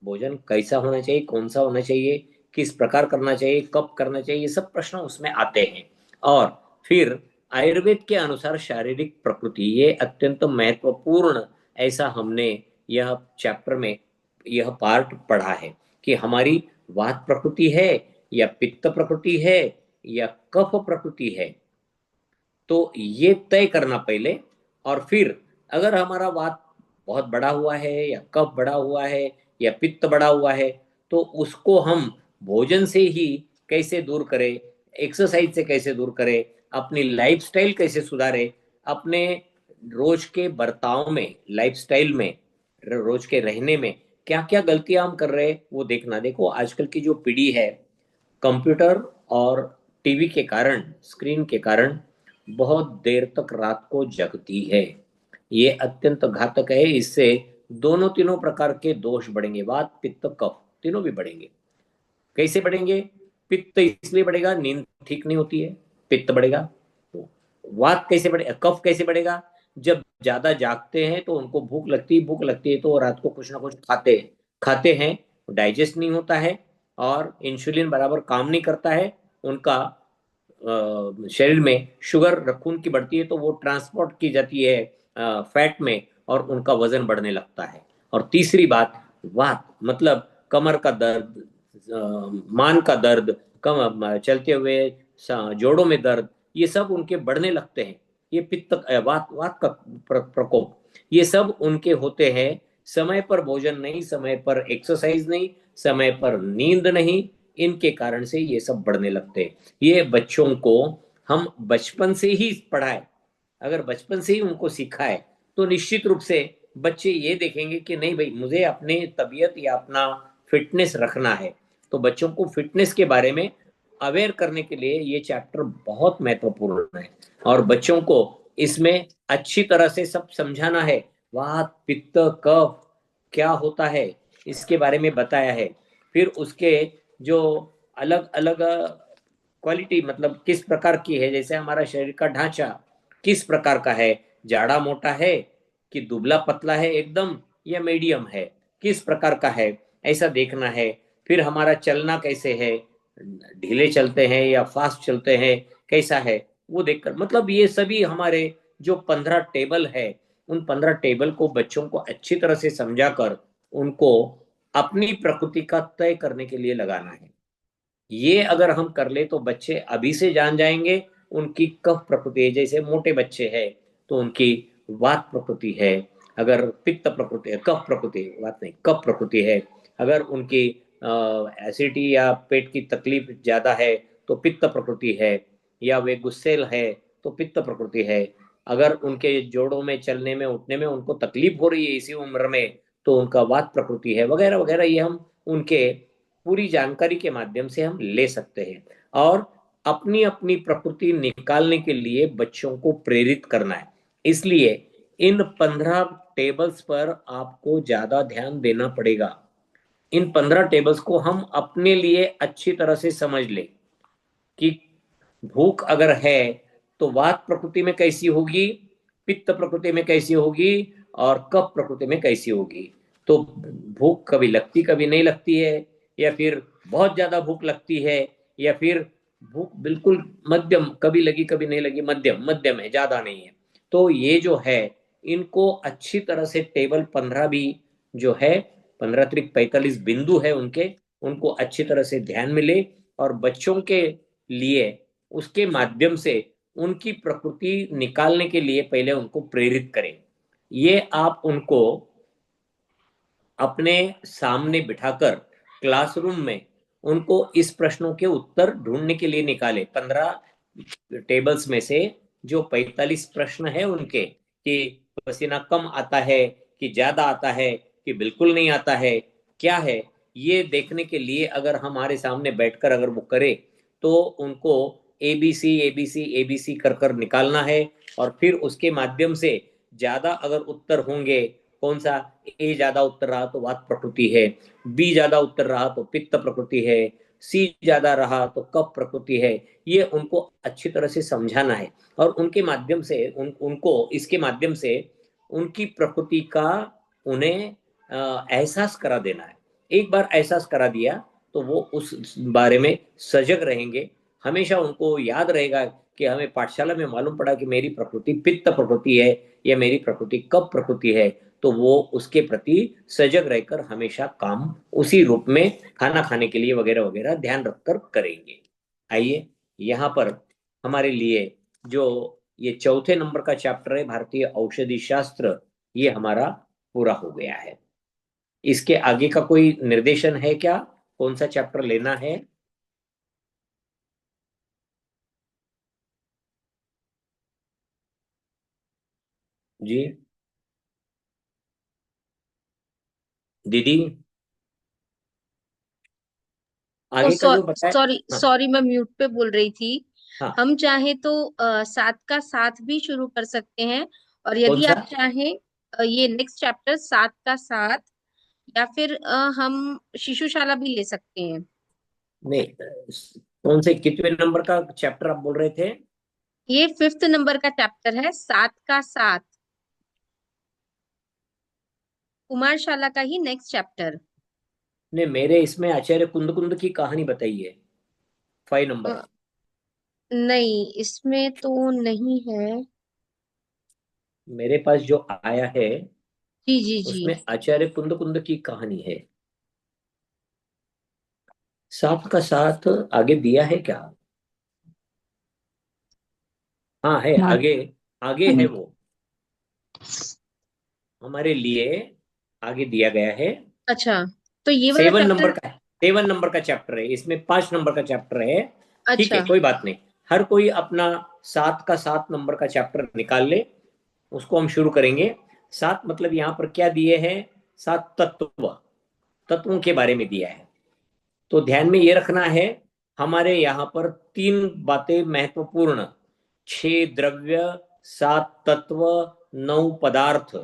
भोजन कैसा होना चाहिए, कौन सा होना चाहिए, किस प्रकार करना चाहिए, कब करना चाहिए, ये सब प्रश्न उसमें आते हैं। और फिर आयुर्वेद के अनुसार शारीरिक प्रकृति, ये अत्यंत महत्वपूर्ण, ऐसा हमने यह चैप्टर में यह पार्ट पढ़ा है कि हमारी वात प्रकृति है या पित्त प्रकृति है या कफ प्रकृति है। तो ये तय करना पहले, और फिर अगर हमारा वात बहुत बड़ा हुआ है या कफ बड़ा हुआ है या पित्त बड़ा हुआ है, तो उसको हम भोजन से ही कैसे दूर करें, एक्सरसाइज से कैसे दूर करें, अपनी लाइफस्टाइल कैसे सुधारें, अपने रोज के बर्ताव में, लाइफस्टाइल में, रोज के रहने में क्या क्या गलतियां हम कर रहे हैं वो देखना। देखो आजकल की जो पीढ़ी है, कंप्यूटर और टीवी के कारण, स्क्रीन के कारण बहुत देर तक रात को जगती है। ये अत्यंत घातक है। इससे दोनों तीनों प्रकार के दोष बढ़ेंगे, वात पित्त कफ तीनों भी बढ़ेंगे। कैसे बढ़ेंगे? पित्त इसलिए बढ़ेगा, नींद ठीक नहीं होती है, पित्त बढ़ेगा। वात कैसे बढ़ेगा, कफ कैसे बढ़ेगा? जब ज्यादा जागते हैं तो उनको भूख लगती है, भूख लगती है तो रात को कुछ ना कुछ खाते हैं, डाइजेस्ट नहीं होता है और इंसुलिन बराबर काम नहीं करता है। उनका शरीर में शुगर खून की बढ़ती है तो वो ट्रांसपोर्ट की जाती है फैट में, और उनका वजन बढ़ने लगता है। और तीसरी बात, वात मतलब कमर का दर्द, मान का दर्द, कम चलते हुए जोड़ों में दर्द, ये सब उनके बढ़ने लगते हैं। ये पित्त वात वात का प्रकोप, ये सब उनके होते हैं। समय पर भोजन नहीं, समय पर एक्सरसाइज नहीं, समय पर नींद नहीं, इनके कारण से ये सब बढ़ने लगते हैं। ये बच्चों को हम बचपन से ही पढ़ाए, अगर बचपन से ही उनको सिखाए, तो निश्चित रूप से बच्चे ये देखेंगे कि नहीं भाई, मुझे अपने तबीयत या अपना फिटनेस रखना है। तो बच्चों को फिटनेस के बारे में अवेयर करने के लिए ये चैप्टर बहुत महत्वपूर्ण है, और बच्चों को इसमें अच्छी तरह से सब समझाना है। वात पित्त कफ क्या होता है इसके बारे में बताया है। फिर उसके जो अलग अलग क्वालिटी, मतलब किस प्रकार की है, जैसे हमारा शरीर का ढांचा किस प्रकार का है, जाड़ा मोटा है कि दुबला पतला है एकदम, या मीडियम है, किस प्रकार का है, ऐसा देखना है। फिर हमारा चलना कैसे है, ढीले चलते हैं या फास्ट चलते हैं, कैसा है, वो देखकर, मतलब ये सभी हमारे जो 15 टेबल है, उन 15 टेबल को बच्चों को अच्छी तरह से समझाकर उनको अपनी प्रकृति का तय करने के लिए लगाना है। ये अगर हम कर ले तो बच्चे अभी से जान जाएंगे उनकी कफ प्रकृति है। जैसे मोटे बच्चे हैं तो उनकी वात प्रकृति है, अगर पित्त प्रकृति है, कफ प्रकृति, वात नहीं कफ प्रकृति है। अगर उनकी एसिडिटी या पेट की तकलीफ ज्यादा है तो पित्त प्रकृति है, या वे गुस्सेल है तो पित्त प्रकृति है। अगर उनके जोड़ों में चलने में उठने में उनको तकलीफ हो रही है इसी उम्र में, तो उनका वात प्रकृति है, वगैरह वगैरह। ये हम उनके पूरी जानकारी के माध्यम से हम ले सकते हैं, और अपनी अपनी प्रकृति निकालने के लिए बच्चों को प्रेरित करना है। इसलिए इन 15 टेबल्स पर आपको ज्यादा ध्यान देना पड़ेगा। इन 15 टेबल्स को हम अपने लिए अच्छी तरह से समझ ले कि भूख अगर है तो वात प्रकृति में कैसी होगी, पित्त प्रकृति में कैसी होगी, और कफ प्रकृति में कैसी होगी। तो भूख कभी लगती कभी नहीं लगती है, या फिर बहुत ज्यादा भूख लगती है, या फिर भूख बिल्कुल मध्यम, कभी लगी कभी नहीं लगी, मध्यम मध्यम है, ज्यादा नहीं है। तो ये जो है, इनको अच्छी तरह से टेबल 15 भी जो है, 15 त्रिक 45 बिंदु है उनके, उनको अच्छी तरह से ध्यान में ले, और बच्चों के लिए उसके माध्यम से उनकी प्रकृति निकालने के लिए पहले उनको प्रेरित करें। ये आप उनको अपने सामने बिठाकर क्लासरूम में उनको इस प्रश्नों के उत्तर ढूंढने के लिए निकाले। 15 टेबल्स में से जो 45 प्रश्न है उनके, कि पसीना कम आता है कि ज्यादा आता है कि बिल्कुल नहीं आता है, क्या है, ये देखने के लिए अगर हमारे सामने बैठकर अगर वो करे तो उनको एबीसी एबीसी एबीसी कर कर निकालना है, और फिर उसके माध्यम से ज्यादा अगर उत्तर होंगे, कौन सा, ए ज्यादा उत्तर रहा तो वात प्रकृति है, बी ज्यादा उत्तर रहा तो पित्त प्रकृति है, सी ज्यादा रहा तो कफ प्रकृति है, ये उनको अच्छी तरह से समझाना है। और उनके माध्यम से उनको इसके माध्यम से उनकी प्रकृति का उन्हें एहसास करा देना है। एक बार एहसास करा दिया तो वो उस बारे में सजग रहेंगे। हमेशा उनको याद रहेगा कि हमें पाठशाला में मालूम पड़ा कि मेरी प्रकृति पित्त प्रकृति है या मेरी प्रकृति कफ प्रकृति है, तो वो उसके प्रति सजग रहकर हमेशा काम उसी रूप में खाना खाने के लिए वगैरह वगैरह ध्यान रखकर करेंगे। आइए, यहाँ पर हमारे लिए जो ये चौथे नंबर का चैप्टर है भारतीय औषधि शास्त्र, ये हमारा पूरा हो गया है। इसके आगे का कोई निर्देशन है क्या, कौन सा चैप्टर लेना है? जी दीदी,
ओ
आगे का जो बताया।
सॉरी
हाँ।
सॉरी, मैं म्यूट पे बोल रही थी।
हाँ।
हम चाहे तो सात का साथ भी शुरू कर सकते हैं, और
कौन
यदि
सा?
आप चाहें ये नेक्स्ट चैप्टर सात का साथ, या फिर हम शिशुशाला भी ले सकते हैं।
नहीं, कौन से कितने नंबर का चैप्टर आप बोल रहे थे?
ये फिफ्थ नंबर का चैप्टर है, सात का साथ, कुमारशाला का ही नेक्स्ट चैप्टर।
ने मेरे इसमें आचार्य कुंद कुंद की कहानी बताई है, 5 नंबर।
नहीं, इसमें तो नहीं है।
मेरे पास जो आया है
जी जी जी।
उसमें आचार्य कुंद कुंद की कहानी है। साथ का साथ आगे दिया है क्या? हाँ है,
हाँ।
आगे। आगे है वो, हमारे लिए आगे दिया गया है।
अच्छा, तो ये वाला
7 नंबर
चैप्टर।
का है, 7 नंबर का चैप्टर है, इसमें 5 नंबर का चैप्टर है। ठीक है,
अच्छा।
कोई बात नहीं। हर कोई अपना 7 नंबर का चैप्टर निकाल ले, उसको हम शुरू करेंगे। सात मतलब यहाँ पर क्या दिए हैं? 7 तत्व, तत्वों के बारे में दिया है। तो ध्यान में ये रखना है, हमारे यहाँ पर 3 बातें महत्वपूर्ण: 6 द्रव्य, 7 तत्व, 9 पदार्थ।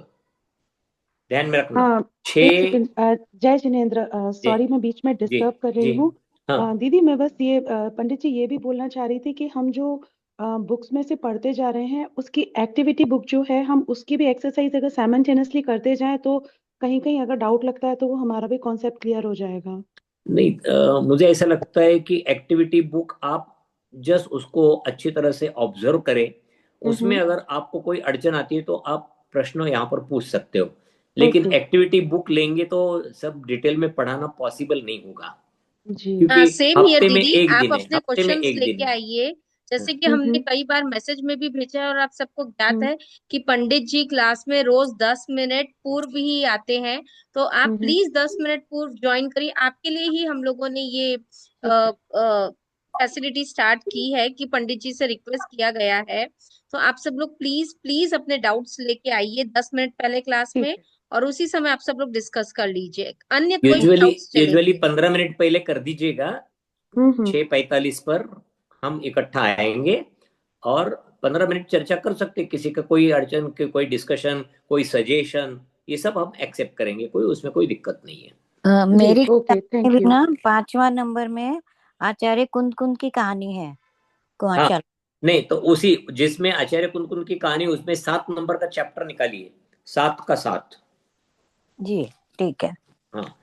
ध्यान में रखना।
हाँ, एक
6।
सेकंड। जय जिनेन्द्र,
जी।
सॉरी मैं बीच में
जी।
डिस्टर्ब कर रही
जी।
हूँ।
हाँ।
दीदी, मैं बस ये पंडित जी ये भी बोलना चाह रही थी कि हम जो बुक्स में से पढ़ते जा रहे हैं, उसकी एक्टिविटी बुक जो है, हम उसकी भी एक्सरसाइज अगर साइमल्टेनियसली करते जाएं तो कहीं कहीं अगर डाउट लगता है तो वो हमारा भी कॉन्सेप्ट क्लियर हो जाएगा।
नहीं, मुझे ऐसा लगता है कि एक्टिविटी बुक आप जस्ट उसको अच्छी तरह से ऑब्जर्व करें। उसमें
हम्म।
अगर आपको कोई अड़चन आती है तो आप प्रश्न यहाँ पर पूछ सकते हो, लेकिन
ओके।
एक्टिविटी बुक लेंगे तो सब डिटेल में पढ़ाना पॉसिबल नहीं होगा,
जी।
क्योंकि
सेम हियर
हफ्ते में
दीदी,
एक
आप
दिन है,
अपने
हफ्ते में
क्वेश्चंस
एक दिन
लेके
है।
आइए। जैसे कि हमने हम्म कई बार मैसेज में भी भेजा है, और आप सबको ज्ञात
हम्म
है कि पंडित जी क्लास में रोज 10 मिनट पूर्व ही आते हैं। तो आप
हम्म।
प्लीज 10 मिनट पूर्व ज्वाइन करिए। आपके लिए ही हम लोगों ने ये
ठीक है।
फैसिलिटी स्टार्ट की है कि पंडित जी से रिक्वेस्ट किया गया है। तो आप सब लोग प्लीज प्लीज अपने डाउट्स लेके आइए 10 मिनट पहले क्लास
ठीक
में,
है।
और उसी समय आप सब लोग डिस्कस कर लीजिए, अन्य कोई भी
यूजुअली
डाउट्स
यूजुअली
चलेंगे।
15 मिनट पहले कर दीजिएगा।
हम्म।
6:45 पर हम इकट्ठा आएंगे, और 15 मिनट चर्चा कर सकते हैं। किसी का कोई अड़चन, कोई डिस्कशन, कोई सजेशन, ये सब हम एक्सेप्ट करेंगे, कोई उसमें कोई दिक्कत नहीं है।
जी,
मेरी
ओके,
किताब में
थैंक
भी
यू।
ना 5वां नंबर में आचार्य कुंद कुंद की कहानी है,
हाँ।
कुआंचल।
नहीं तो उसी जिसमें आचार्य कुंद की कहानी, उसमें 7 नंबर का चैप्टर निकालिए, 7 का 7।
जी, ठीक है।
हाँ।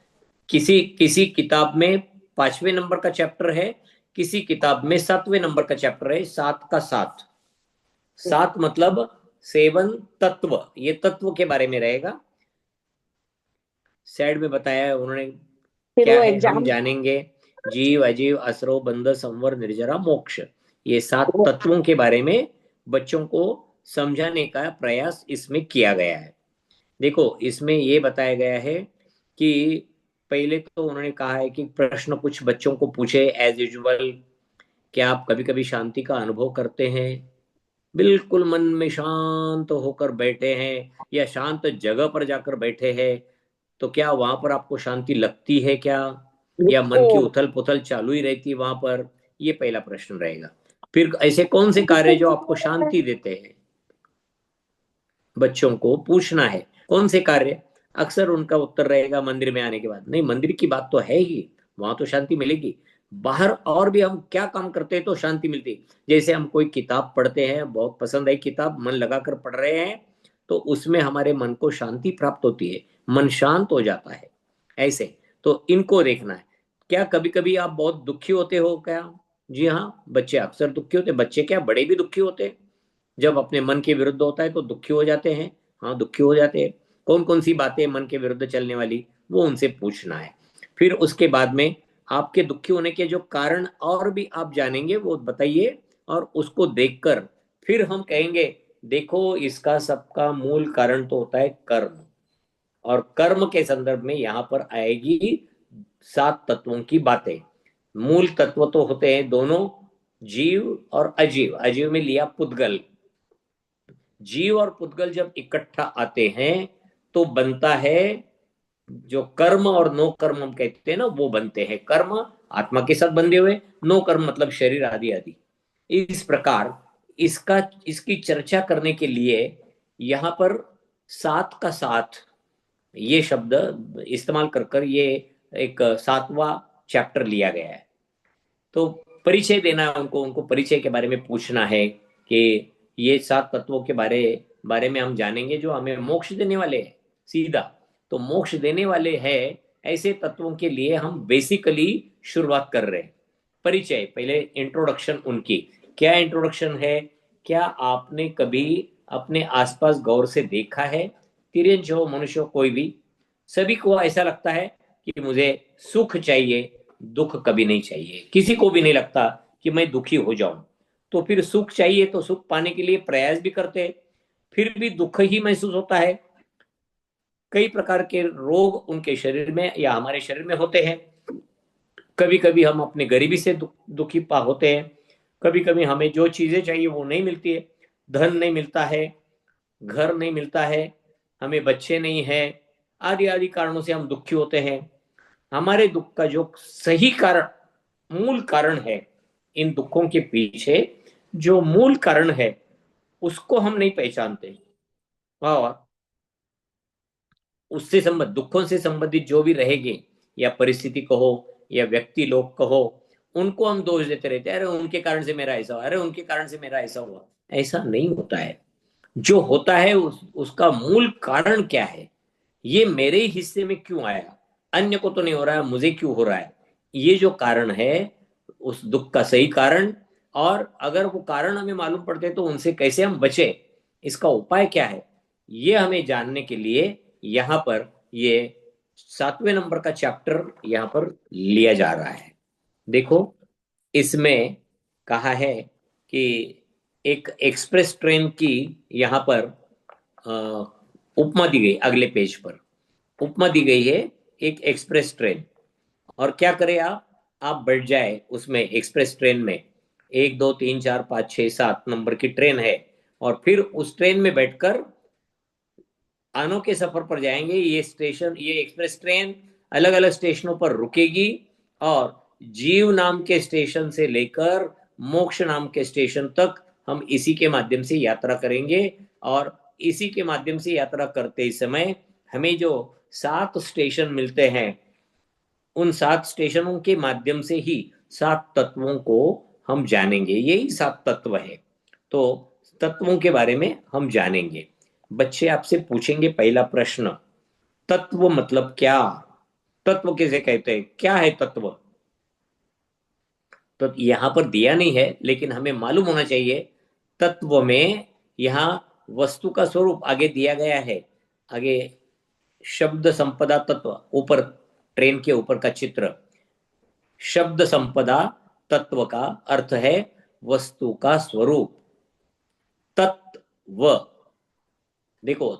किसी किसी किताब में 5वें नंबर का चैप्टर है, किसी किताब में 7वें नंबर का चैप्टर है, 7 का 7।
ठीक है।
7 मतलब 7 तत्व, ये तत्व के बारे में रहेगा। साइड में बताया है उन्होंने,
फिर
क्या
वो
है हम
एग्जाम।
जानेंगे। जीव, अजीव, असरो, बंध, संवर, निर्जरा, मोक्ष, ये 7 तत्वों के बारे में बच्चों को समझाने का प्रयास इसमें किया गया है। देखो, इसमें ये बताया गया है कि पहले तो उन्होंने कहा है कि प्रश्न कुछ बच्चों को पूछे एज यूजुअल। क्या आप कभी कभी शांति का अनुभव करते हैं? बिल्कुल मन में शांत होकर बैठे हैं, या शांत जगह पर जाकर बैठे हैं? तो क्या वहां पर आपको शांति लगती है क्या, या मन की उथल पुथल चालू ही रहती है वहां पर? ये पहला प्रश्न रहेगा। फिर ऐसे कौन से कार्य जो आपको शांति देते हैं, बच्चों को पूछना है कौन से कार्य। अक्सर उनका उत्तर रहेगा मंदिर में आने के बाद, नहीं मंदिर की बात तो है ही, वहां तो शांति मिलेगी। बाहर और भी हम क्या काम करते हैं तो शांति मिलती है। जैसे हम कोई किताब पढ़ते हैं, बहुत पसंद आई किताब, मन लगाकर पढ़ रहे हैं, तो उसमें हमारे मन को शांति प्राप्त होती है, मन शांत हो जाता है। ऐसे तो इनको देखना है। क्या कभी कभी आप बहुत दुखी होते हो क्या? जी हाँ, बच्चे अक्सर दुखी होते हैं। बच्चे क्या, बड़े भी दुखी होते हैं। जब अपने मन के विरुद्ध होता है तो दुखी हो जाते हैं। हाँ, दुखी हो जाते हैं। कौन कौन सी बातें मन के विरुद्ध चलने वाली, वो उनसे पूछना है। फिर उसके बाद में आपके दुखी होने के जो कारण और भी आप जानेंगे वो बताइए, और उसको देखकर फिर हम कहेंगे देखो इसका सबका मूल कारण तो होता है कर्म। और कर्म के संदर्भ में यहां पर आएगी 7 तत्वों की बातें। मूल तत्व तो होते हैं दोनों, जीव और अजीव। अजीव में लिया पुद्गल। जीव और पुद्गल जब इकट्ठा आते हैं तो बनता है जो कर्म और नो कर्म हम कहते हैं ना, वो बनते हैं। कर्म आत्मा के साथ बंधे हुए, नो कर्म मतलब शरीर आदि आदि। इस प्रकार इसका इसकी चर्चा करने के लिए यहां पर 7 का 7 ये शब्द इस्तेमाल कर कर ये एक 7वां चैप्टर लिया गया है। तो परिचय देना है उनको, उनको परिचय के बारे में पूछना है कि ये 7 तत्वों के बारे बारे में हम जानेंगे जो हमें मोक्ष देने वाले हैं सीधा। तो मोक्ष देने वाले हैं ऐसे तत्वों के लिए हम बेसिकली शुरुआत कर रहे हैं। परिचय, पहले इंट्रोडक्शन उनकी। क्या इंट्रोडक्शन है? क्या आपने कभी अपने आसपास गौर से देखा है, तिरंज हो मनुष्य हो कोई भी, सभी को ऐसा लगता है कि मुझे सुख चाहिए, दुख कभी नहीं चाहिए। किसी को भी नहीं लगता कि मैं दुखी हो जाऊं। तो फिर सुख चाहिए तो सुख पाने के लिए प्रयास भी करते हैं, फिर भी दुख ही महसूस होता है। कई प्रकार के रोग उनके शरीर में या हमारे शरीर में होते हैं। कभी कभी हम अपने गरीबी से दुखी पा होते हैं। कभी कभी हमें जो चीजें चाहिए वो नहीं मिलती है। धन नहीं मिलता है, घर नहीं मिलता है, हमें बच्चे नहीं है, आदि आदि कारणों से हम दुखी होते हैं। हमारे दुख का जो सही कारण, मूल कारण है, इन दुखों के पीछे जो मूल कारण है उसको हम नहीं पहचानते। और उससे संबंध, दुखों से संबंधित जो भी रहेंगे, या परिस्थिति कहो या व्यक्ति लोग कहो, उनको हम दोष देते रहते हैं, अरे उनके कारण से मेरा ऐसा हुआ, अरे उनके कारण से मेरा ऐसा हुआ। ऐसा नहीं होता है। जो होता है उसका मूल कारण क्या है, ये मेरे ही हिस्से में क्यों आया, अन्य को तो नहीं हो रहा है, मुझे क्यों हो रहा है, ये जो कारण है उस दुख का सही कारण। और अगर वो कारण हमें मालूम पड़ते तो उनसे कैसे हम बचे, इसका उपाय क्या है, ये हमें जानने के लिए यहाँ पर ये 7वें नंबर का चैप्टर यहाँ पर लिया जा रहा है। देखो, इसमें कहा है कि एक एक्सप्रेस ट्रेन की यहाँ पर उपमा दी गई। अगले पेज पर उपमा दी गई है एक एक्सप्रेस ट्रेन। और क्या करें आप बैठ जाए उसमें, एक्सप्रेस ट्रेन में 1 2 3 4 5 6 7 नंबर की ट्रेन है, और फिर उस ट्रेन में बैठकर अनोखे सफर पर जाएंगे। ये स्टेशन, ये एक्सप्रेस ट्रेन अलग अलग स्टेशनों पर रुकेगी, और जीव नाम के स्टेशन से लेकर मोक्ष नाम के स्टेशन तक हम इसी के माध्यम से यात्रा करेंगे। और इसी के माध्यम से यात्रा करते समय हमें जो 7 स्टेशन मिलते हैं, उन 7 स्टेशनों के माध्यम से ही 7 तत्वों को हम जानेंगे। यही 7 तत्व है। तो तत्वों के बारे में हम जानेंगे। बच्चे आपसे पूछेंगे पहला प्रश्न, तत्व मतलब क्या? तत्व किसे कहते हैं, क्या है तत्व? तो यहां पर दिया नहीं है, लेकिन हमें मालूम होना चाहिए। तत्व में यहां वस्तु का स्वरूप आगे दिया गया है। आगे शब्द संपदा तत्व, ऊपर ट्रेन के ऊपर का चित्र। शब्द संपदा तत्व का अर्थ है वस्तु का स्वरूप। तत्व, देखो,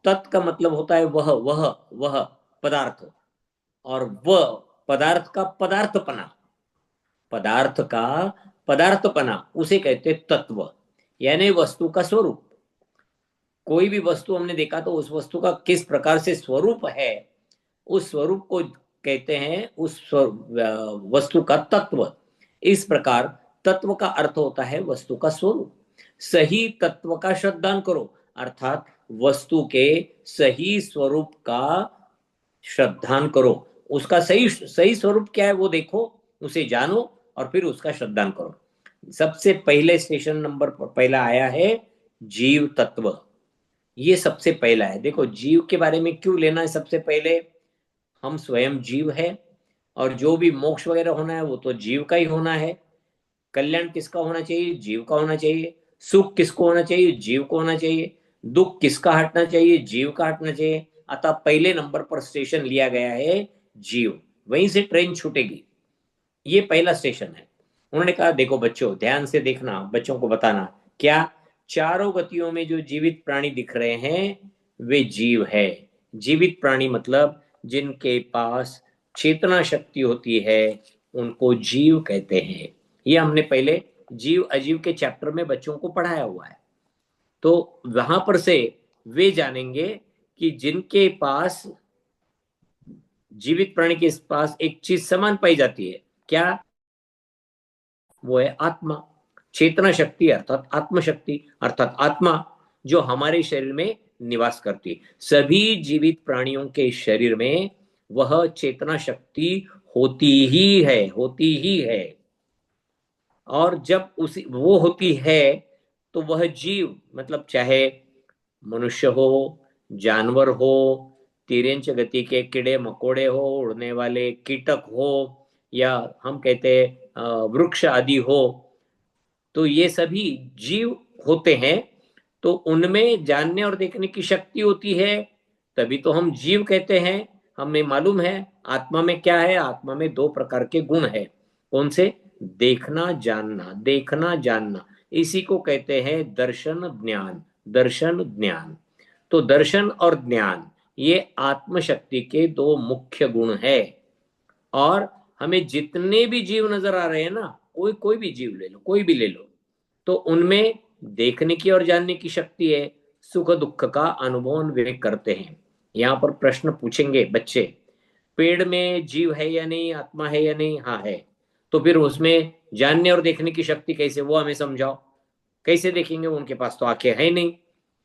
तत् का मतलब होता है वह पदार्थ, और वह पदार्थ का पदार्थपना, पदार्थ का पदार्थपना उसे कहते तत्व, यानी वस्तु का स्वरूप। कोई भी वस्तु हमने देखा तो उस वस्तु का किस प्रकार से स्वरूप है, उस स्वरूप को कहते हैं उस वस्तु का तत्व। इस प्रकार तत्व का अर्थ होता है वस्तु का स्वरूप। सही तत्व का श्रद्धान करो, अर्थात वस्तु के सही स्वरूप का श्रद्धान करो। उसका सही सही स्वरूप क्या है वो देखो, उसे जानो और फिर उसका श्रद्धान करो। सबसे पहले स्टेशन नंबर पर पहला आया है जीव तत्व। ये सबसे पहला है। देखो जीव के बारे में क्यों लेना है, सबसे पहले हम स्वयं जीव है और जो भी मोक्ष वगैरह होना है वो तो जीव का ही होना है। कल्याण किसका होना चाहिए, जीव का होना चाहिए। सुख किसको होना चाहिए, जीव को होना चाहिए। दुख किसका हटना चाहिए, जीव का हटना चाहिए। अतः पहले नंबर पर स्टेशन लिया गया है जीव, वहीं से ट्रेन छूटेगी। ये पहला स्टेशन है। उन्होंने कहा देखो बच्चों ध्यान से देखना, बच्चों को बताना क्या, चारों गतियों में जो जीवित प्राणी दिख रहे हैं वे जीव है। जीवित प्राणी मतलब जिनके पास चेतना शक्ति होती है उनको जीव कहते हैं। ये हमने पहले जीव अजीव के चैप्टर में बच्चों को पढ़ाया हुआ है। तो वहां पर से वे जानेंगे कि जिनके पास जीवित प्राणी के पास एक चीज समान पाई जाती है, क्या, वो है आत्मा। चेतना शक्ति अर्थात आत्मशक्ति, अर्थात आत्मा जो हमारे शरीर में निवास करती है। सभी जीवित प्राणियों के शरीर में वह चेतना शक्ति होती ही है, होती ही है। और जब उसी वो होती है तो वह जीव मतलब चाहे मनुष्य हो, जानवर हो, तिर्यंच गति के कीड़े मकोड़े हो, उड़ने वाले कीटक हो, या हम कहते वृक्ष आदि हो, तो ये सभी जीव होते हैं। तो उनमें जानने और देखने की शक्ति होती है, तभी तो हम जीव कहते हैं। हमें मालूम है आत्मा में क्या है, आत्मा में दो प्रकार के गुण है। कौन से, देखना जानना, देखना जानना, इसी को कहते हैं दर्शन ज्ञान। दर्शन ज्ञान, तो दर्शन और ज्ञान ये आत्मशक्ति के दो मुख्य गुण है। और हमें जितने भी जीव नजर आ रहे हैं ना, कोई कोई भी जीव ले लो, कोई भी ले लो, तो उनमें देखने की और जानने की शक्ति है। सुख दुख का अनुभव वे करते हैं। यहाँ पर प्रश्न पूछेंगे बच्चे, पेड़ में जीव है या नहीं, आत्मा है या नहीं, हाँ है। तो फिर उसमें जानने और देखने की शक्ति कैसे, वो हमें समझाओ। कैसे देखेंगे, उनके पास तो आंखें है नहीं।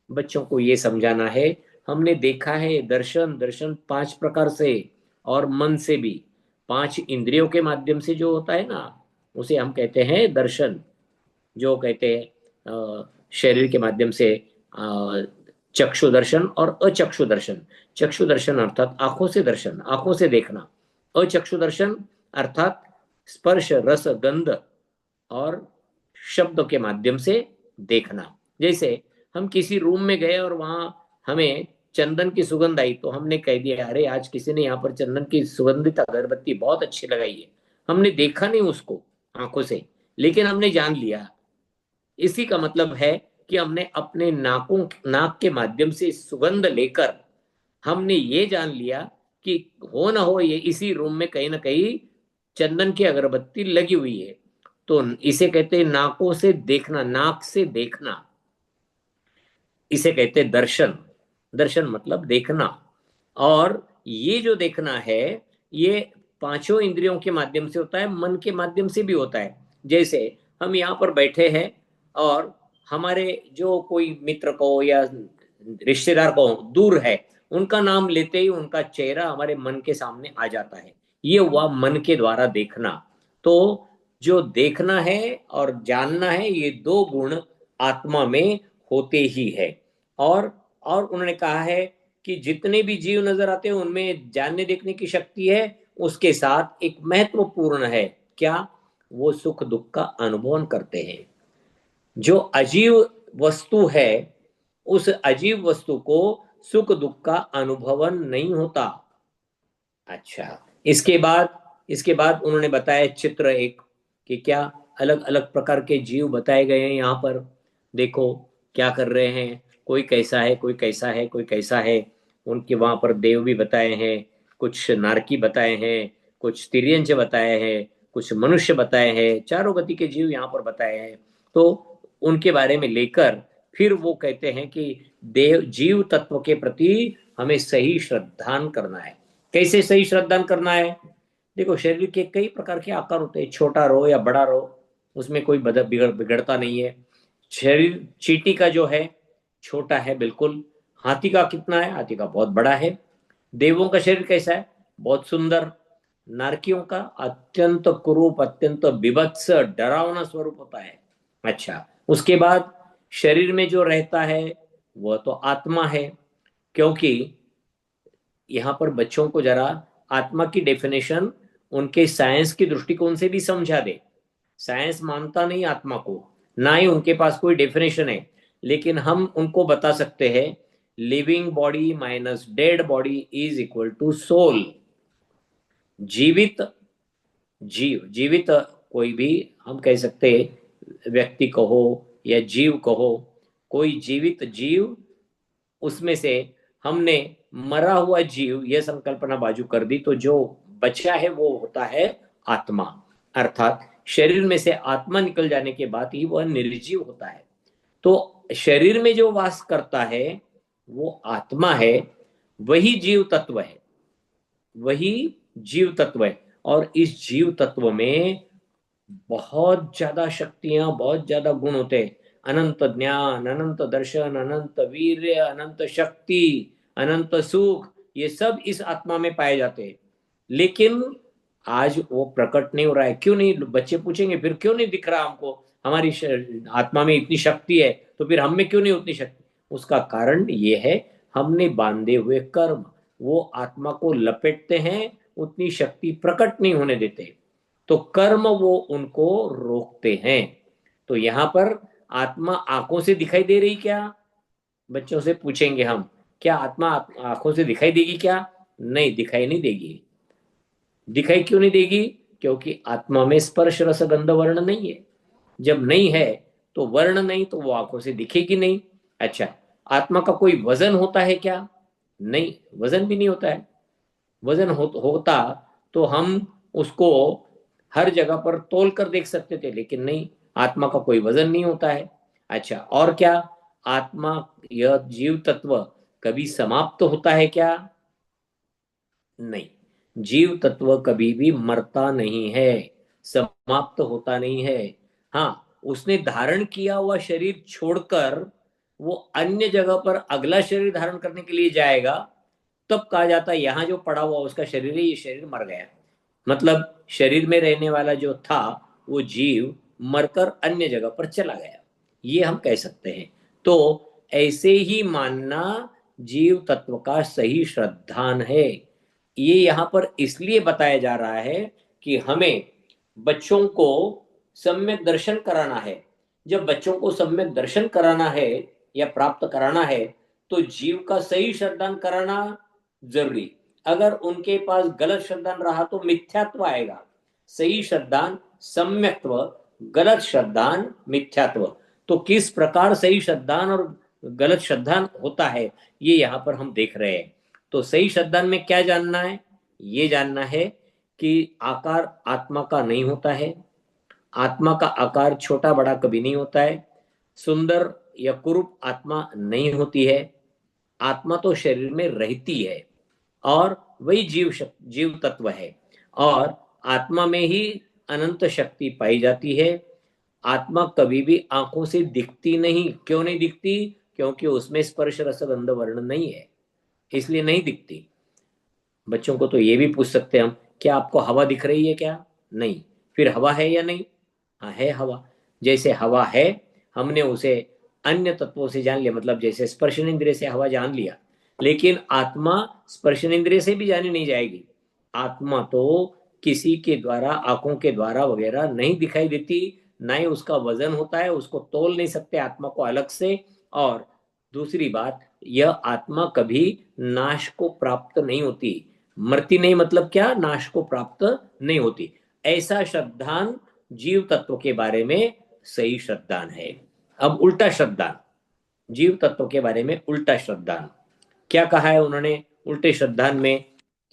बच्चों को ये समझाना है। हमने देखा है दर्शन, दर्शन 5 प्रकार से और मन से भी, 5 इंद्रियों के माध्यम से जो होता है ना, उसे हम कहते हैं दर्शन। जो कहते हैं शरीर के माध्यम से चक्षु दर्शन और अचक्षु दर्शन। चक्षु दर्शन अर्थात आंखों से दर्शन, आंखों से देखना। अचक्षु दर्शन अर्थात स्पर्श रस गंध और शब्द के माध्यम से देखना। जैसे हम किसी रूम में गए और वहां हमें चंदन की सुगंध आई, तो हमने कह दिया अरे आज किसी ने यहाँ पर चंदन की सुगंधित अगरबत्ती बहुत अच्छी लगाई है। हमने देखा नहीं उसको आंखों से, लेकिन हमने जान लिया। इसी का मतलब है कि हमने अपने नाक के माध्यम से सुगंध लेकर हमने ये जान लिया कि हो ना हो ये इसी रूम में कहीं ना कहीं चंदन की अगरबत्ती लगी हुई है। तो इसे कहते हैं नाकों से देखना, नाक से देखना, इसे कहते हैं दर्शन। दर्शन मतलब देखना। और ये जो देखना है ये पांचों इंद्रियों के माध्यम से होता है, मन के माध्यम से भी होता है। जैसे हम यहाँ पर बैठे हैं और हमारे जो कोई मित्र को या रिश्तेदार को दूर है, उनका नाम लेते ही उनका चेहरा हमारे मन के सामने आ जाता है। ये हुआ मन के द्वारा देखना। तो जो देखना है और जानना है ये दो गुण आत्मा में होते ही है। और उन्होंने कहा है कि जितने भी जीव नजर आते हैं उनमें जानने देखने की शक्ति है, उसके साथ एक महत्वपूर्ण है क्या, वो सुख दुख का अनुभव करते हैं। जो अजीव वस्तु है उस अजीव वस्तु को सुख दुख का अनुभव नहीं होता। अच्छा, इसके बाद उन्होंने बताया चित्र एक, कि क्या अलग अलग प्रकार के जीव बताए गए हैं यहाँ पर। देखो क्या कर रहे हैं, कोई कैसा है, कोई कैसा है, कोई कैसा है। उनके वहां पर देव भी बताए हैं, कुछ नारकी बताए हैं, कुछ तिर्यंच बताए हैं, कुछ मनुष्य बताए हैं, चारों गति के जीव यहाँ पर बताए हैं। तो उनके बारे में लेकर फिर वो कहते हैं कि देव जीव तत्व के प्रति हमें सही श्रद्धान करना है। कैसे सही श्रद्धान करना है? देखो, शरीर के कई प्रकार के आकार होते हैं, छोटा रो या बड़ा रो, उसमें कोई बिगड़ता नहीं है। शरीर चींटी का जो है छोटा है बिल्कुल। हाथी का कितना है? हाथी का बहुत बड़ा है। देवों का शरीर कैसा है? बहुत सुंदर। नारकियों का अत्यंत कुरूप, अत्यंत बीभत्स, डरावना स्वरूप होता है। अच्छा, उसके बाद शरीर में जो रहता है वह तो आत्मा है। क्योंकि यहाँ पर बच्चों को जरा आत्मा की डेफिनेशन उनके साइंस की दृष्टिकोण से भी समझा दे। साइंस मानता नहीं आत्मा को, ना ही उनके पास कोई डेफिनेशन है, लेकिन हम उनको बता सकते हैं living body minus dead body is equal to soul. जीवित जीवित कोई भी हम कह सकते हैं, व्यक्ति कहो या जीव कहो, कोई जीवित जीव, उसमें से हमने मरा हुआ जीव यह संकल्पना बाजू कर दी, तो जो बचा है वो होता है आत्मा। अर्थात शरीर में से आत्मा निकल जाने के बाद ही वह निर्जीव होता है। तो शरीर में जो वास करता है वो आत्मा है, वही जीव तत्व है, वही जीव तत्व है। और इस जीव तत्व में बहुत ज्यादा शक्तियां, बहुत ज्यादा गुण होते हैं। अनंत ज्ञान, अनंत दर्शन, अनंत वीर्य, अनंत शक्ति, अनंत सुख, ये सब इस आत्मा में पाए जाते हैं। लेकिन आज वो प्रकट नहीं हो रहा है। क्यों नहीं? बच्चे पूछेंगे फिर क्यों नहीं दिख रहा हमको? हमारी आत्मा में इतनी शक्ति है तो फिर हम में क्यों नहीं उतनी शक्ति? उसका कारण ये है, हमने बांधे हुए कर्म वो आत्मा को लपेटते हैं, उतनी शक्ति प्रकट नहीं होने देते। तो कर्म वो उनको रोकते हैं। तो यहां पर आत्मा आंखों से दिखाई दे रही क्या? बच्चों से पूछेंगे हम, क्या आत्मा आंखों से दिखाई देगी क्या? नहीं, दिखाई नहीं देगी। दिखाई क्यों नहीं देगी? क्योंकि आत्मा में स्पर्श रस गंध वर्ण नहीं है। जब नहीं है तो वर्ण नहीं, तो वो आंखों से दिखेगी नहीं। अच्छा, आत्मा का कोई वजन होता है क्या? नहीं, वजन भी नहीं होता है। वजन होता तो हम उसको हर जगह पर तोल कर देख सकते थे, लेकिन नहीं, आत्मा का कोई वजन नहीं होता है। अच्छा, और क्या? आत्मा, यह जीव तत्व कभी समाप्त होता है क्या? नहीं, जीव तत्व कभी भी मरता नहीं है, समाप्त होता नहीं है। हाँ, उसने धारण किया हुआ शरीर छोड़कर वो अन्य जगह पर अगला शरीर धारण करने के लिए जाएगा, तब कहा जाता है यहां जो पड़ा हुआ उसका शरीर है, ये शरीर मर गया। मतलब शरीर में रहने वाला जो था वो जीव मरकर अन्य जगह पर चला गया, ये हम कह सकते हैं। तो ऐसे ही मानना जीव तत्व का सही श्रद्धान है। ये यहाँ पर इसलिए बताया जा रहा है कि हमें बच्चों को सम्यक दर्शन कराना है। जब बच्चों को सम्यक दर्शन कराना है या प्राप्त कराना है, तो जीव का सही श्रद्धान कराना जरूरी। अगर उनके पास गलत श्रद्धान रहा तो मिथ्यात्व आएगा। सही श्रद्धान सम्यक्त्व, गलत श्रद्धान मिथ्यात्व। तो किस प्रकार सही श्रद्धान और गलत श्रद्धान होता है, ये यहां पर हम देख रहे हैं। तो सही श्रद्धान में क्या जानना है? ये जानना है कि आकार आत्मा का नहीं होता है, आत्मा का आकार छोटा बड़ा कभी नहीं होता है, सुंदर या कुरूप आत्मा नहीं होती है। आत्मा तो शरीर में रहती है और वही जीव तत्व है, और आत्मा में ही अनंत शक्ति पाई जाती है। आत्मा कभी भी आंखों से दिखती नहीं। क्यों नहीं दिखती? क्योंकि उसमें स्पर्श रस गंध वर्ण नहीं है, इसलिए नहीं दिखती। बच्चों को तो ये भी पूछ सकते हैं हम, क्या आपको हवा दिख रही है क्या? नहीं। फिर हवा है या नहीं? हाँ, है हवा। जैसे हवा है, हमने उसे अन्य तत्वों से जान लिया, मतलब जैसे स्पर्शन इंद्रिय से हवा जान लिया, लेकिन आत्मा स्पर्शन इंद्रिय से भी जानी नहीं जाएगी। आत्मा तो किसी के द्वारा, आंखों के द्वारा वगैरह नहीं दिखाई देती, ना ही उसका वजन होता है, उसको तोल नहीं सकते आत्मा को अलग से। और दूसरी बात, यह आत्मा कभी नाश को प्राप्त नहीं होती। मरती नहीं मतलब क्या? नाश को प्राप्त नहीं होती। ऐसा श्रद्धान जीव तत्व के बारे में सही श्रद्धान है। अब उल्टा श्रद्धान, जीव तत्व के बारे में उल्टा श्रद्धान क्या कहा है उन्होंने? उल्टे श्रद्धान में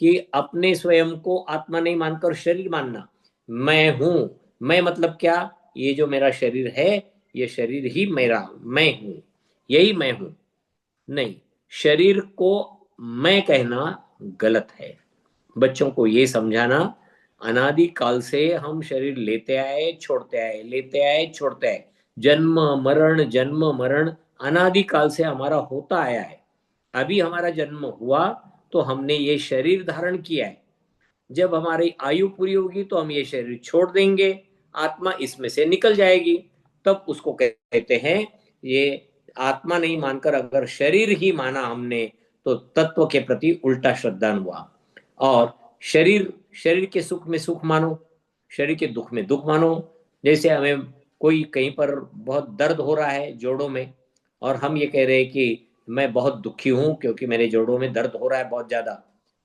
कि अपने स्वयं को आत्मा नहीं मानकर शरीर मानना। मैं हूं, मैं मतलब क्या? ये जो मेरा शरीर है, ये शरीर ही मेरा, मैं हूं, यही मैं हूं। नहीं, शरीर को मैं कहना गलत है। बच्चों को ये समझाना, अनादि काल से हम शरीर लेते आए छोड़ते आए, लेते आए छोड़ते आए, जन्म मरण अनादि काल से हमारा होता आया है। अभी हमारा जन्म हुआ तो हमने ये शरीर धारण किया है। जब हमारी आयु पूरी होगी तो हम ये शरीर छोड़ देंगे, आत्मा इसमें से निकल जाएगी। तब उसको कहते हैं, ये आत्मा नहीं मानकर अगर शरीर ही माना हमने तो तत्व के प्रति उल्टा श्रद्धा हुआ। और शरीर शरीर के सुख में सुख मानो, शरीर के दुख में दुख मानो। जैसे हमें कोई कहीं पर बहुत दर्द हो रहा है जोड़ों में, और हम ये कह रहे हैं कि मैं बहुत दुखी हूं क्योंकि मेरे जोड़ों में दर्द हो रहा है बहुत ज्यादा,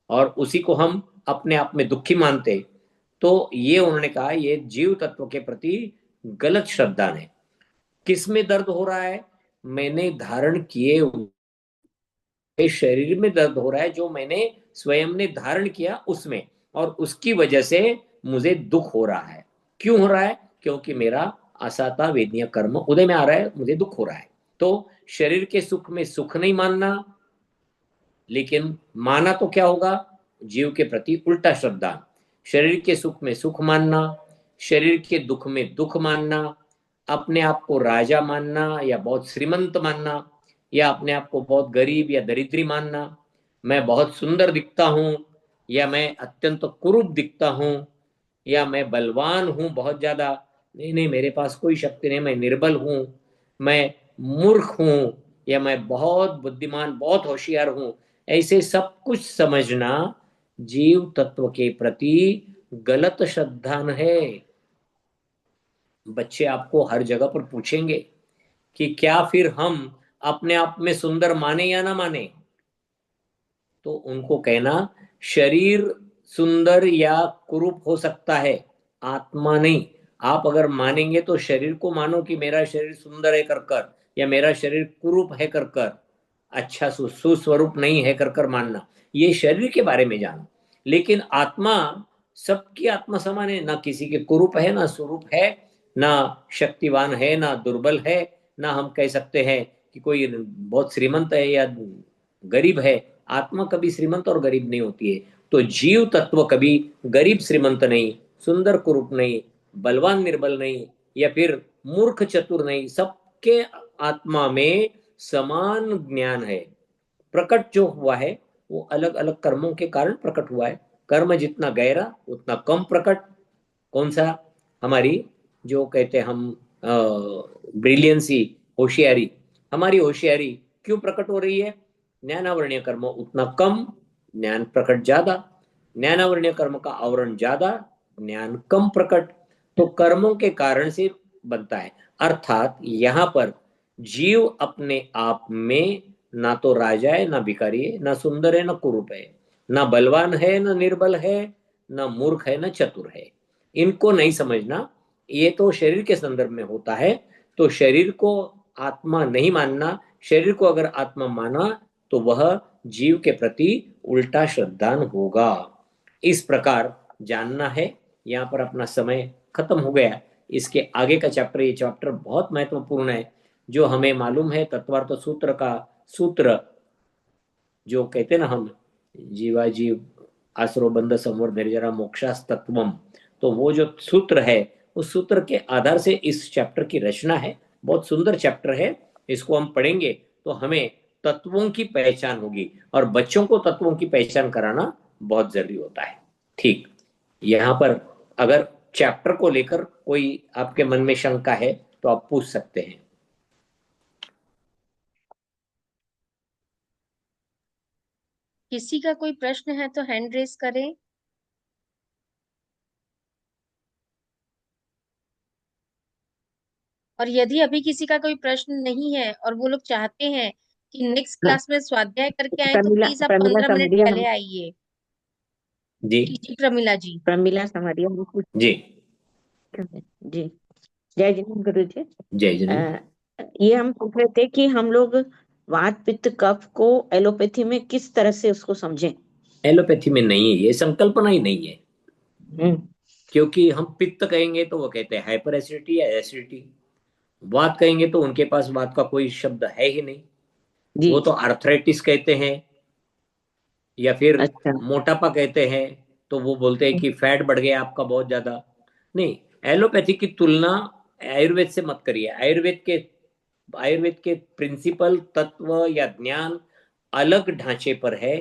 और उसी को हम अपने आप में दुखी मानते, तो ये उन्होंने कहा ये जीव तत्व के प्रति गलत श्रद्धा है। किस में दर्द हो रहा है? मैंने धारण किए हुए शरीर में दर्द हो रहा है, जो मैंने स्वयं ने धारण किया उसमें, और उसकी वजह से मुझे दुख हो रहा है। क्यों हो रहा है? क्योंकि मेरा आसाता वेदनीय कर्म उदय में आ रहा है, मुझे दुख हो रहा है। तो शरीर के सुख में सुख नहीं मानना, लेकिन माना तो क्या होगा? जीव के प्रति उल्टा श्रद्धा। शरीर के सुख में सुख मानना, शरीर के दुख में दुख मानना, अपने आप को राजा मानना या बहुत श्रीमंत मानना, या अपने आप को बहुत गरीब या दरिद्री मानना, मैं बहुत सुंदर दिखता हूं या मैं अत्यंत कुरूप दिखता हूं, या मैं बलवान हूं बहुत ज्यादा, नहीं नहीं मेरे पास कोई शक्ति नहीं, मैं निर्बल हूं, मैं मूर्ख हूं, या मैं बहुत बुद्धिमान बहुत होशियार हूं, ऐसे सब कुछ समझना जीव तत्व के प्रति गलत श्रद्धा है। बच्चे आपको हर जगह पर पूछेंगे कि क्या फिर हम अपने आप में सुंदर माने या ना माने, तो उनको कहना शरीर सुंदर या कुरूप हो सकता है, आत्मा नहीं। आप अगर मानेंगे तो शरीर को मानो कि मेरा शरीर सुंदर है कर कर, या मेरा शरीर कुरूप है कर कर, अच्छा सुस्वरूप नहीं है कर कर मानना, ये शरीर के बारे में जानो। लेकिन आत्मा, सबकी आत्मा समान है, ना किसी के कुरूप है ना स्वरूप है, ना शक्तिवान है ना दुर्बल है, ना हम कह सकते हैं कि कोई बहुत श्रीमंत है या गरीब है। आत्मा कभी श्रीमंत और गरीब नहीं होती है। तो जीव तत्व कभी गरीब श्रीमंत नहीं, सुंदर कुरूप नहीं, बलवान निर्बल नहीं, या फिर मूर्ख चतुर नहीं, सबके आत्मा में समान ज्ञान है। प्रकट जो हुआ है वो अलग अलग कर्मों के कारण प्रकट हुआ है। कर्म जितना गहरा उतना कम प्रकट। कौन सा? हमारी जो कहते हैं हम ब्रिलियंसी, होशियारी, हमारी होशियारी क्यों प्रकट हो रही है? ज्ञानावरणीय कर्म उतना कम, ज्ञान प्रकट ज्यादा। ज्ञानावरणीय कर्म का आवरण ज्यादा, ज्ञान कम प्रकट। तो कर्मों के कारण से बनता है। अर्थात यहाँ पर जीव अपने आप में ना तो राजा है ना भिखारी है, ना सुंदर है ना कुरूप है, ना बलवान है ना निर्बल है, ना मूर्ख है ना चतुर है। इनको नहीं समझना, ये तो शरीर के संदर्भ में होता है। तो शरीर को आत्मा नहीं मानना, शरीर को अगर आत्मा माना तो वह जीव के प्रति उल्टा श्रद्धान होगा। इस प्रकार जानना है। यहाँ पर अपना समय खत्म हो गया। इसके आगे का चैप्टर, ये चैप्टर बहुत महत्वपूर्ण है। जो हमें मालूम है तत्वार्थ सूत्र का सूत्र, जो कहते ना हम जीवा जीव आसरो बंध संवर निर्जरा मोक्षास तत्वम, तो वो जो सूत्र है उस सूत्र के आधार से इस चैप्टर की रचना है। बहुत सुंदर चैप्टर है। इसको हम पढ़ेंगे तो हमें तत्वों की पहचान होगी, और बच्चों को तत्वों की पहचान कराना बहुत जरूरी होता है। ठीक, यहाँ पर अगर चैप्टर को लेकर कोई आपके मन में शंका है तो आप पूछ सकते हैं।
किसी का कोई प्रश्न है तो हैंड रेस करें। और यदि अभी किसी का कोई प्रश्न नहीं है और वो लोग चाहते हैं कि नेक्स्ट
हाँ,
क्लास में स्वाध्याय करके आए, तो
प्रमिला
प्लीज आप
प्रमिला
15 मिनट
समरिया
पहले आइए।
जी
जी प्रमिला जी।
प्रमिला समरिया हम कुछ
जी
जी। जय जिनेन्द्र गुरु जी।
जय जिनेन्द्र।
ये हम पूछ रहे थे कि हम लोग वात पित्त कफ को एलोपैथी में किस तरह से उसको समझें।
एलोपैथी में नहीं है, ये संकल्पना ही नहीं है।
हम्म,
क्योंकि हम पित्त कहेंगे तो वो कहते हैं हाइपर एसिडिटी या एसिडिटी, वात कहेंगे तो उनके पास वात का कोई शब्द है ही नहीं।
जी
वो तो आर्थराइटिस कहते हैं, या फिर
अच्छा
मोटापा कहते हैं, तो वो बोलते हैं कि फैट बढ़ गया आपका बहुत ज्यादा। नहीं, एलोपैथी की तुलना आयुर्वेद से मत करिए। आयुर्वेद के प्रिंसिपल तत्व या ज्ञान अलग ढांचे पर है,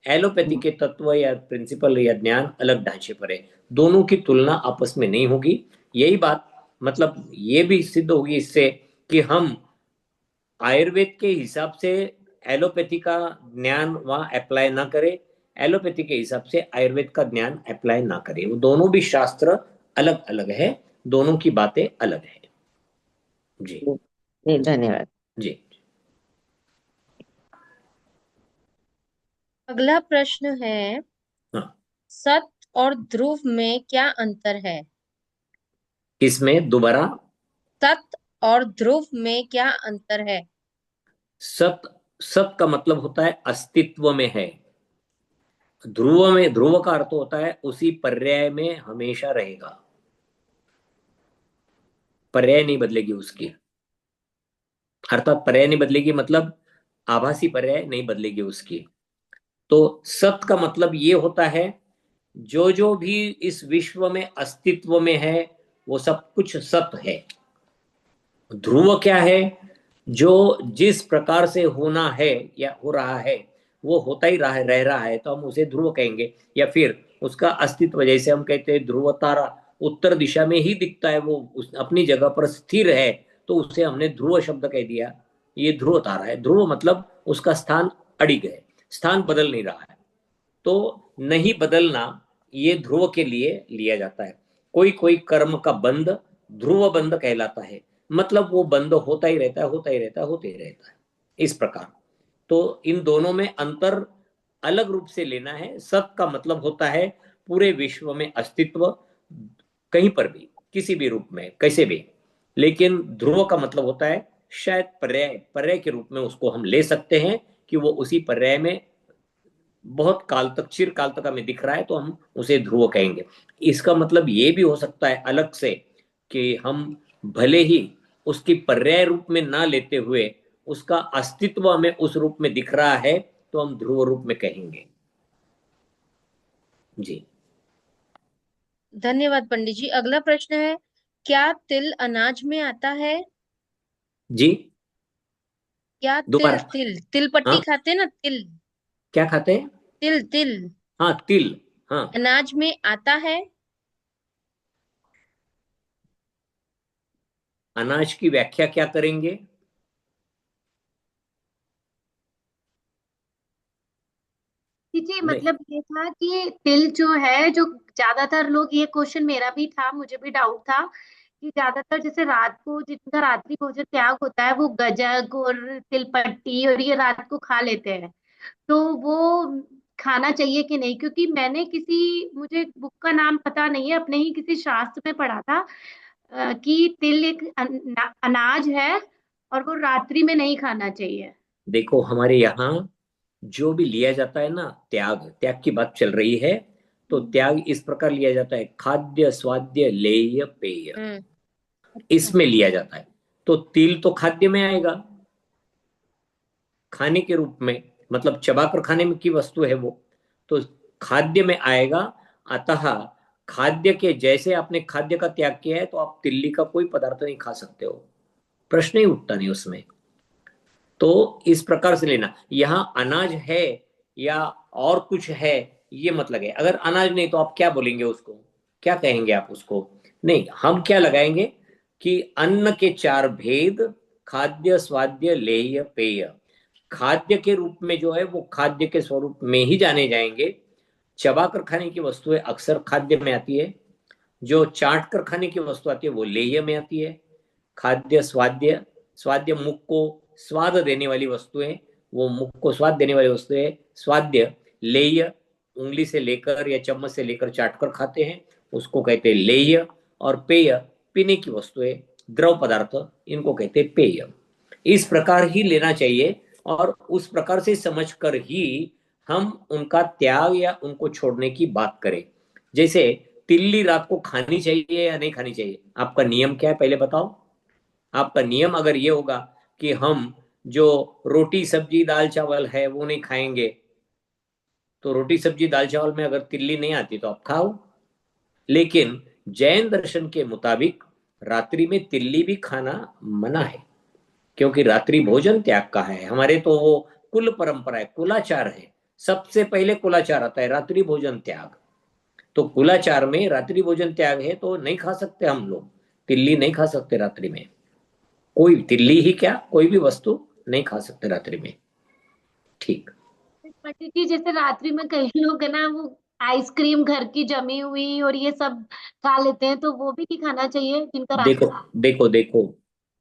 एलोपैथी के तत्व या प्रिंसिपल या ज्ञान अलग ढांचे पर है। दोनों की तुलना आपस में नहीं होगी। यही बात मतलब ये भी सिद्ध होगी इससे कि हम आयुर्वेद के हिसाब से एलोपैथी का ज्ञान वहां अप्लाई ना करें, एलोपैथी के हिसाब से आयुर्वेद का ज्ञान अप्लाई ना करें। वो दोनों भी शास्त्र अलग अलग है, दोनों की बातें अलग है। जी
जी, धन्यवाद।
जी।
अगला प्रश्न है,
हाँ,
सत और ध्रुव में क्या अंतर है?
इसमें दोबारा।
सत और ध्रुव में क्या अंतर है?
सत, सत का मतलब होता है अस्तित्व में है। ध्रुव में, ध्रुव का अर्थ होता है उसी पर्याय में हमेशा रहेगा, पर्याय नहीं बदलेगी उसकी। अर्थात पर्याय नहीं बदलेगी मतलब आभासी पर्याय नहीं बदलेगी उसकी। तो सत का मतलब ये होता है जो जो भी इस विश्व में अस्तित्व में है वो सब कुछ सत है। ध्रुव क्या है? जो जिस प्रकार से होना है या हो रहा है वो होता ही रहा है, रह रहा है, तो हम उसे ध्रुव कहेंगे। या फिर उसका अस्तित्व, जैसे हम कहते हैं ध्रुव तारा उत्तर दिशा में ही दिखता है, वो अपनी जगह पर स्थिर है, तो उसे हमने ध्रुव शब्द कह दिया। ये ध्रुव तारा है। ध्रुव मतलब उसका स्थान अड़िग है, स्थान बदल नहीं रहा है। तो नहीं बदलना ये ध्रुव के लिए लिया जाता है। कोई कोई कर्म का बंध ध्रुव बंध कहलाता है, मतलब वो बंध होता ही रहता है, होता ही रहता है, होते ही रहता है, इस प्रकार। तो इन दोनों में अंतर अलग रूप से लेना है। सत का मतलब होता है पूरे विश्व में अस्तित्व, कहीं पर भी, किसी भी रूप में, कैसे भी। लेकिन ध्रुव का मतलब होता है शायद पर्याय, पर्याय के रूप में उसको हम ले सकते हैं कि वो उसी पर्याय में बहुत काल तक, चिर काल तक हमें दिख रहा है, तो हम उसे ध्रुव कहेंगे। इसका मतलब ये भी हो सकता है अलग से कि हम भले ही उसकी पर्याय रूप में ना लेते हुए उसका अस्तित्व हमें उस रूप में दिख रहा है तो हम ध्रुव रूप में कहेंगे। जी
धन्यवाद पंडित जी। अगला प्रश्न है, क्या तिल अनाज में आता है?
जी।
क्या तिल,
दोबारा।
तिल पट्टी
हाँ,
खाते हैं ना, तिल,
क्या खाते हैं?
तिल तिल
हाँ, तिल। हाँ,
अनाज में आता है?
अनाज की व्याख्या क्या करेंगे?
जी,
नहीं,
मतलब ये था कि तिल जो है, जो ज्यादातर लोग, ये क्वेश्चन मेरा भी था, मुझे भी डाउट था कि ज्यादातर जैसे रात को जिनका रात्रि भोजन त्याग होता है वो गजक और तिल पट्टी और ये रात को खा लेते हैं, तो वो खाना चाहिए कि नहीं? क्योंकि मैंने किसी, मुझे बुक का नाम पता नहीं है, अपने ही किसी शास्त्र में पढ़ा था कि तिल एक अनाज है और वो रात्रि में नहीं खाना चाहिए।
देखो हमारे यहाँ जो भी लिया जाता है ना, त्याग, त्याग की बात चल रही है, तो
हम्म।
त्याग इस प्रकार लिया जाता है, खाद्य स्वाद्य लेय पेय,
अच्छा।
इसमें लिया जाता है। तो तिल तो खाद्य में आएगा, खाने के रूप में, मतलब चबाकर खाने में की वस्तु है वो, तो खाद्य में आएगा। अतः खाद्य के जैसे आपने खाद्य का त्याग किया है तो आप तिल्ली का कोई पदार्थ नहीं खा सकते हो, प्रश्न ही उठता नहीं उसमें। तो इस प्रकार से लेना, यहाँ अनाज है या और कुछ है ये मत लगे। अगर अनाज नहीं तो आप क्या बोलेंगे उसको, क्या कहेंगे आप उसको? नहीं, हम क्या लगाएंगे कि अन्न के चार भेद, खाद्य स्वाद्य लेय पेय। खाद्य के रूप में जो है वो खाद्य के स्वरूप में ही जाने जाएंगे। चबाकर खाने की वस्तुएं अक्सर खाद्य में आती है, जो चाट कर खाने की वस्तु आती है वो लेह्य में आती है। खाद्य स्वाद्य, स्वाद्य मुख को स्वाद देने वाली वस्तुएं, वो मुख को स्वाद देने वाली वस्तुएं स्वाद्य। लेह्य उंगली से लेकर या चम्मच से लेकर चाट कर खाते हैं, उसको कहते हैं लेह्य। और पेय पीने की वस्तुएं, द्रव पदार्थ, इनको कहते हैं पेय। इस प्रकार ही लेना चाहिए और उस प्रकार से समझकर ही हम उनका त्याग या उनको छोड़ने की बात करें। जैसे तिल्ली रात को खानी चाहिए या नहीं खानी चाहिए, आपका नियम क्या है पहले बताओ। आपका नियम अगर ये होगा कि हम जो रोटी सब्जी दाल चावल है वो नहीं खाएंगे, तो रोटी सब्जी दाल चावल में अगर तिल्ली नहीं आती तो आप खाओ। लेकिन जैन दर्शन के मुताबिक रात्रि में तिल्ली भी खाना मना है, क्योंकि रात्रि भोजन त्याग का है। हमारे तो वो कुल परंपरा है, कुलाचार है, सबसे पहले कुलाचार आता है रात्रि भोजन त्याग। तो कुलाचार में रात्रि भोजन त्याग है, तो नहीं खा सकते हम लोग, तिल्ली नहीं खा सकते रात्रि में। कोई तिल्ली ही क्या, कोई भी वस्तु नहीं खा सकते रात्रि में। ठीक।
पंडित जी, जैसे रात्रि में कई लोग है ना, वो आइसक्रीम घर की जमी हुई और ये सब खा लेते हैं, तो वो भी नहीं खाना चाहिए जिनका
देखो
रात्रि।
देखो देखो,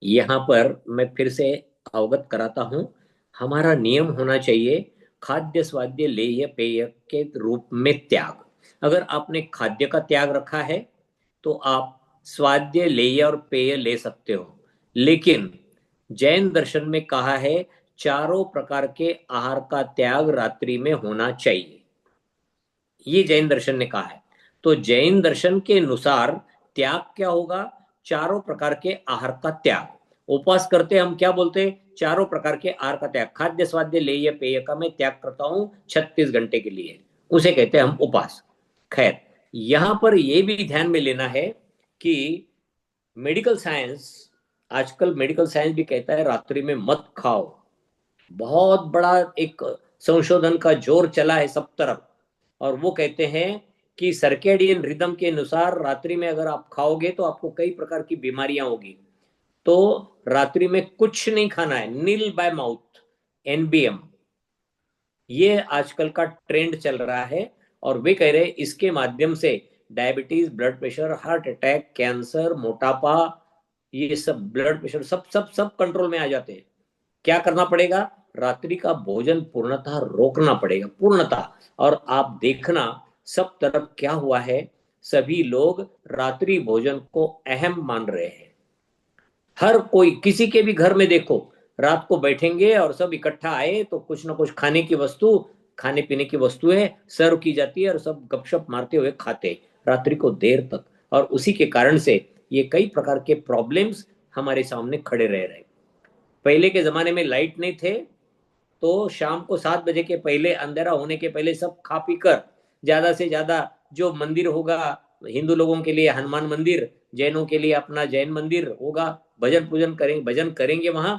यहाँ पर मैं फिर से अवगत कराता हूँ। हमारा नियम होना चाहिए खाद्य स्वाद्य लेह्य पेय के रूप में त्याग। अगर आपने खाद्य का त्याग रखा है तो आप स्वाद्य लेह्य और पेय ले सकते हो। लेकिन जैन दर्शन में कहा है चारों प्रकार के आहार का त्याग रात्रि में होना चाहिए, ये जैन दर्शन ने कहा है। तो जैन दर्शन के अनुसार त्याग क्या होगा? चारों प्रकार के आहार का त्याग। उपवास करते हम क्या बोलते हैं? चारों प्रकार के आहार का त्याग, खाद्य स्वाद्य लेह्य पेय का मैं त्याग करता हूं 36 घंटे के लिए, उसे कहते हैं हम उपवास। खैर, यहां पर यह भी ध्यान में लेना है कि मेडिकल साइंस, आजकल मेडिकल साइंस भी कहता है रात्रि में मत खाओ। बहुत बड़ा एक संशोधन का जोर चला है सब तरफ, और वो कहते हैं कि सर्केडियन रिदम के अनुसार रात्रि में अगर आप खाओगे तो आपको कई प्रकार की बीमारियां होगी। तो रात्रि में कुछ नहीं खाना है, नील बाय माउथ, एनबीएम, ये आजकल का ट्रेंड चल रहा है। और वे कह रहे हैं इसके माध्यम से diabetes, blood pressure, heart attack, cancer, मोटापा, ये सब, ब्लड प्रेशर, सब सब सब कंट्रोल में आ जाते हैं। क्या करना पड़ेगा? रात्रि का भोजन पूर्णतः रोकना पड़ेगा, पूर्णतः। और आप देखना सब तरफ क्या हुआ है, सभी लोग रात्रि भोजन को अहम मान रहे हैं। हर कोई, किसी के भी घर में देखो, रात को बैठेंगे और सब इकट्ठा आए तो कुछ ना कुछ खाने की वस्तु, खाने पीने की वस्तुएं सर्व की जाती है और सब गपशप मारते हुए खाते रात्रि को देर तक। और उसी के कारण से ये कई प्रकार के प्रॉब्लम्स हमारे सामने खड़े रह रहे। पहले के जमाने में लाइट नहीं थे, तो शाम को 7 बजे के पहले, अंधेरा होने के पहले सब खा पी कर, ज्यादा से ज्यादा जो मंदिर होगा, हिंदू लोगों के लिए हनुमान मंदिर, जैनों के लिए अपना जैन मंदिर होगा, भजन पूजन करेंगे, भजन करेंगे, वहां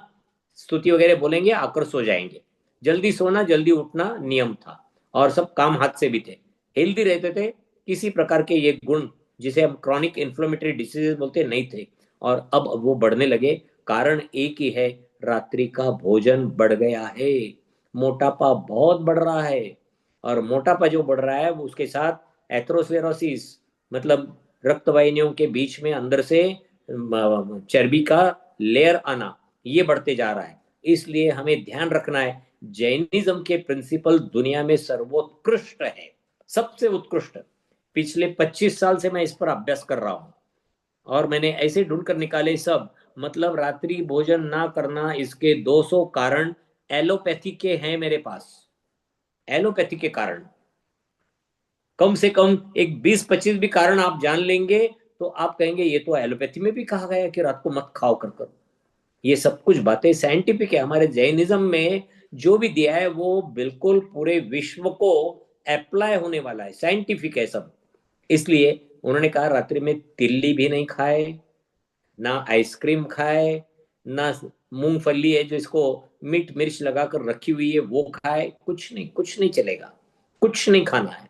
स्तुति वगैरह बोलेंगे, आकर सो जाएंगे। जल्दी सोना जल्दी उठना नियम था, और सब काम हाथ से भी थे, हेल्दी रहते थे। किसी प्रकार के ये गुण जिसे हम क्रॉनिक इन्फ्लेमेटरी डिसीजेस बोलते नहीं थे, और अब वो बढ़ने लगे। कारण एक ही है, रात्रि का भोजन बढ़ गया है, मोटापा बहुत बढ़ रहा है। और मोटापा जो बढ़ रहा है वो उसके साथ एथरोस्क्लेरोसिस, मतलब रक्त वाहिनियों के बीच में अंदर से चर्बी का लेयर आना, ये बढ़ते जा रहा है। इसलिए हमें ध्यान रखना है, जैनिज्म के प्रिंसिपल दुनिया में सर्वोत्कृष्ट है, सबसे उत्कृष्ट। पिछले 25 साल से मैं इस पर अभ्यास कर रहा हूं, और मैंने ऐसे ढूंढ कर निकाले सब। मतलब रात्रि भोजन ना करना, इसके 200 कारण एलोपैथी के हैं मेरे पास। एलोपैथी के कारण कम से कम एक 20-25 भी कारण आप जान लेंगे तो आप कहेंगे ये तो एलोपैथी में भी कहा गया है कि रात को मत खाओ कर कर। ये सब कुछ बातें साइंटिफिक है। हमारे जैनिज्म में जो भी दिया है वो बिल्कुल पूरे विश्व को अप्लाई होने वाला है, साइंटिफिक है सब। इसलिए उन्होंने कहा रात्रि में तिल्ली भी नहीं खाए, ना आइसक्रीम खाए, ना मूंगफली है जो इसको मीट मिर्च लगाकर रखी हुई है वो खाए, कुछ नहीं, कुछ नहीं चलेगा, कुछ नहीं खाना है।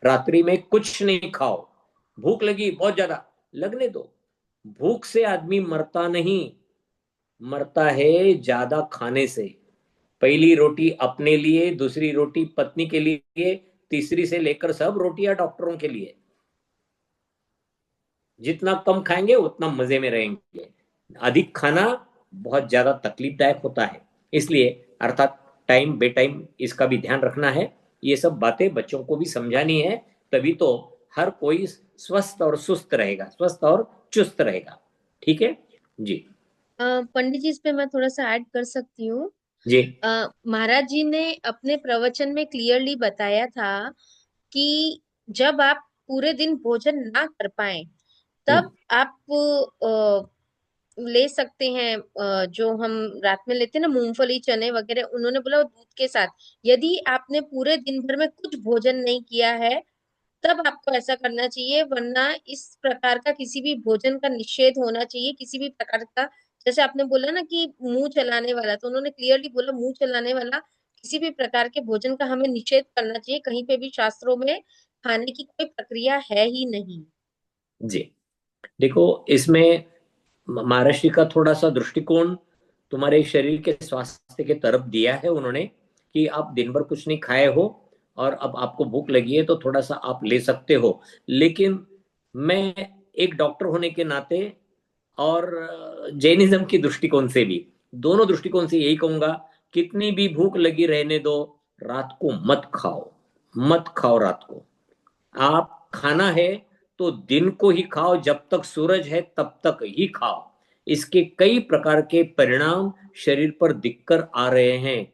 रात्रि में कुछ नहीं खाओ। भूख लगी बहुत ज्यादा, लगने दो। भूख से आदमी मरता नहीं, मरता है ज्यादा खाने से। पहली रोटी अपने लिए, दूसरी रोटी पत्नी के लिए, तीसरी से लेकर सब रोटियां डॉक्टरों के लिए। जितना कम खाएंगे उतना मजे में रहेंगे। अधिक खाना बहुत ज्यादा तकलीफदायक होता है। इसलिए अर्थात टाइम बे टाइम इसका भी ध्यान रखना है। ये सब बातें बच्चों को भी समझानी है, तभी तो हर कोई स्वस्थ और सुस्त रहेगा, स्वस्थ और चुस्त रहेगा। ठीक है जी।
पंडित जी, इस पे मैं थोड़ा सा ऐड कर सकती हूँ।
जी।
महाराज जी ने अपने प्रवचन में क्लियरली बताया था कि जब आप पूरे दिन भोजन ना कर पाए
हम्म।
तब आप ले सकते हैं, जो हम रात में लेते हैं ना मूंगफली चने वगैरह, उन्होंने बोला वो दूध के साथ। यदि आपने पूरे दिन भर में कुछ भोजन नहीं किया है तब आपको ऐसा करना चाहिए, वरना इस प्रकार का किसी भी भोजन का निषेध होना चाहिए, किसी भी प्रकार का। जैसे आपने बोला ना कि मुंह चलाने वाला, तो उन्होंने क्लियरली बोला मुंह चलाने वाला किसी भी प्रकार के भोजन का हमें निषेध करना चाहिए। कहीं पे भी शास्त्रों में खाने की कोई प्रक्रिया है ही नहीं।
जी, देखो इसमें महर्षि का थोड़ा सा दृष्टिकोण तुम्हारे शरीर के स्वास्थ्य के तरफ दिया है उन्होंने, कि आप दिन भर कुछ नहीं खाए हो और अब आपको भूख लगी है तो थोड़ा सा आप ले सकते हो। लेकिन मैं एक डॉक्टर होने के नाते और जैनिज्म की दृष्टिकोण से भी, दोनों दृष्टिकोण से यही कहूंगा, कितनी भी भूख लगी रहने दो, रात को मत खाओ, मत खाओ रात को। आप खाना है तो दिन को ही खाओ, जब तक सूरज है तब तक ही खाओ। इसके कई प्रकार के परिणाम शरीर पर दिखकर आ रहे हैं।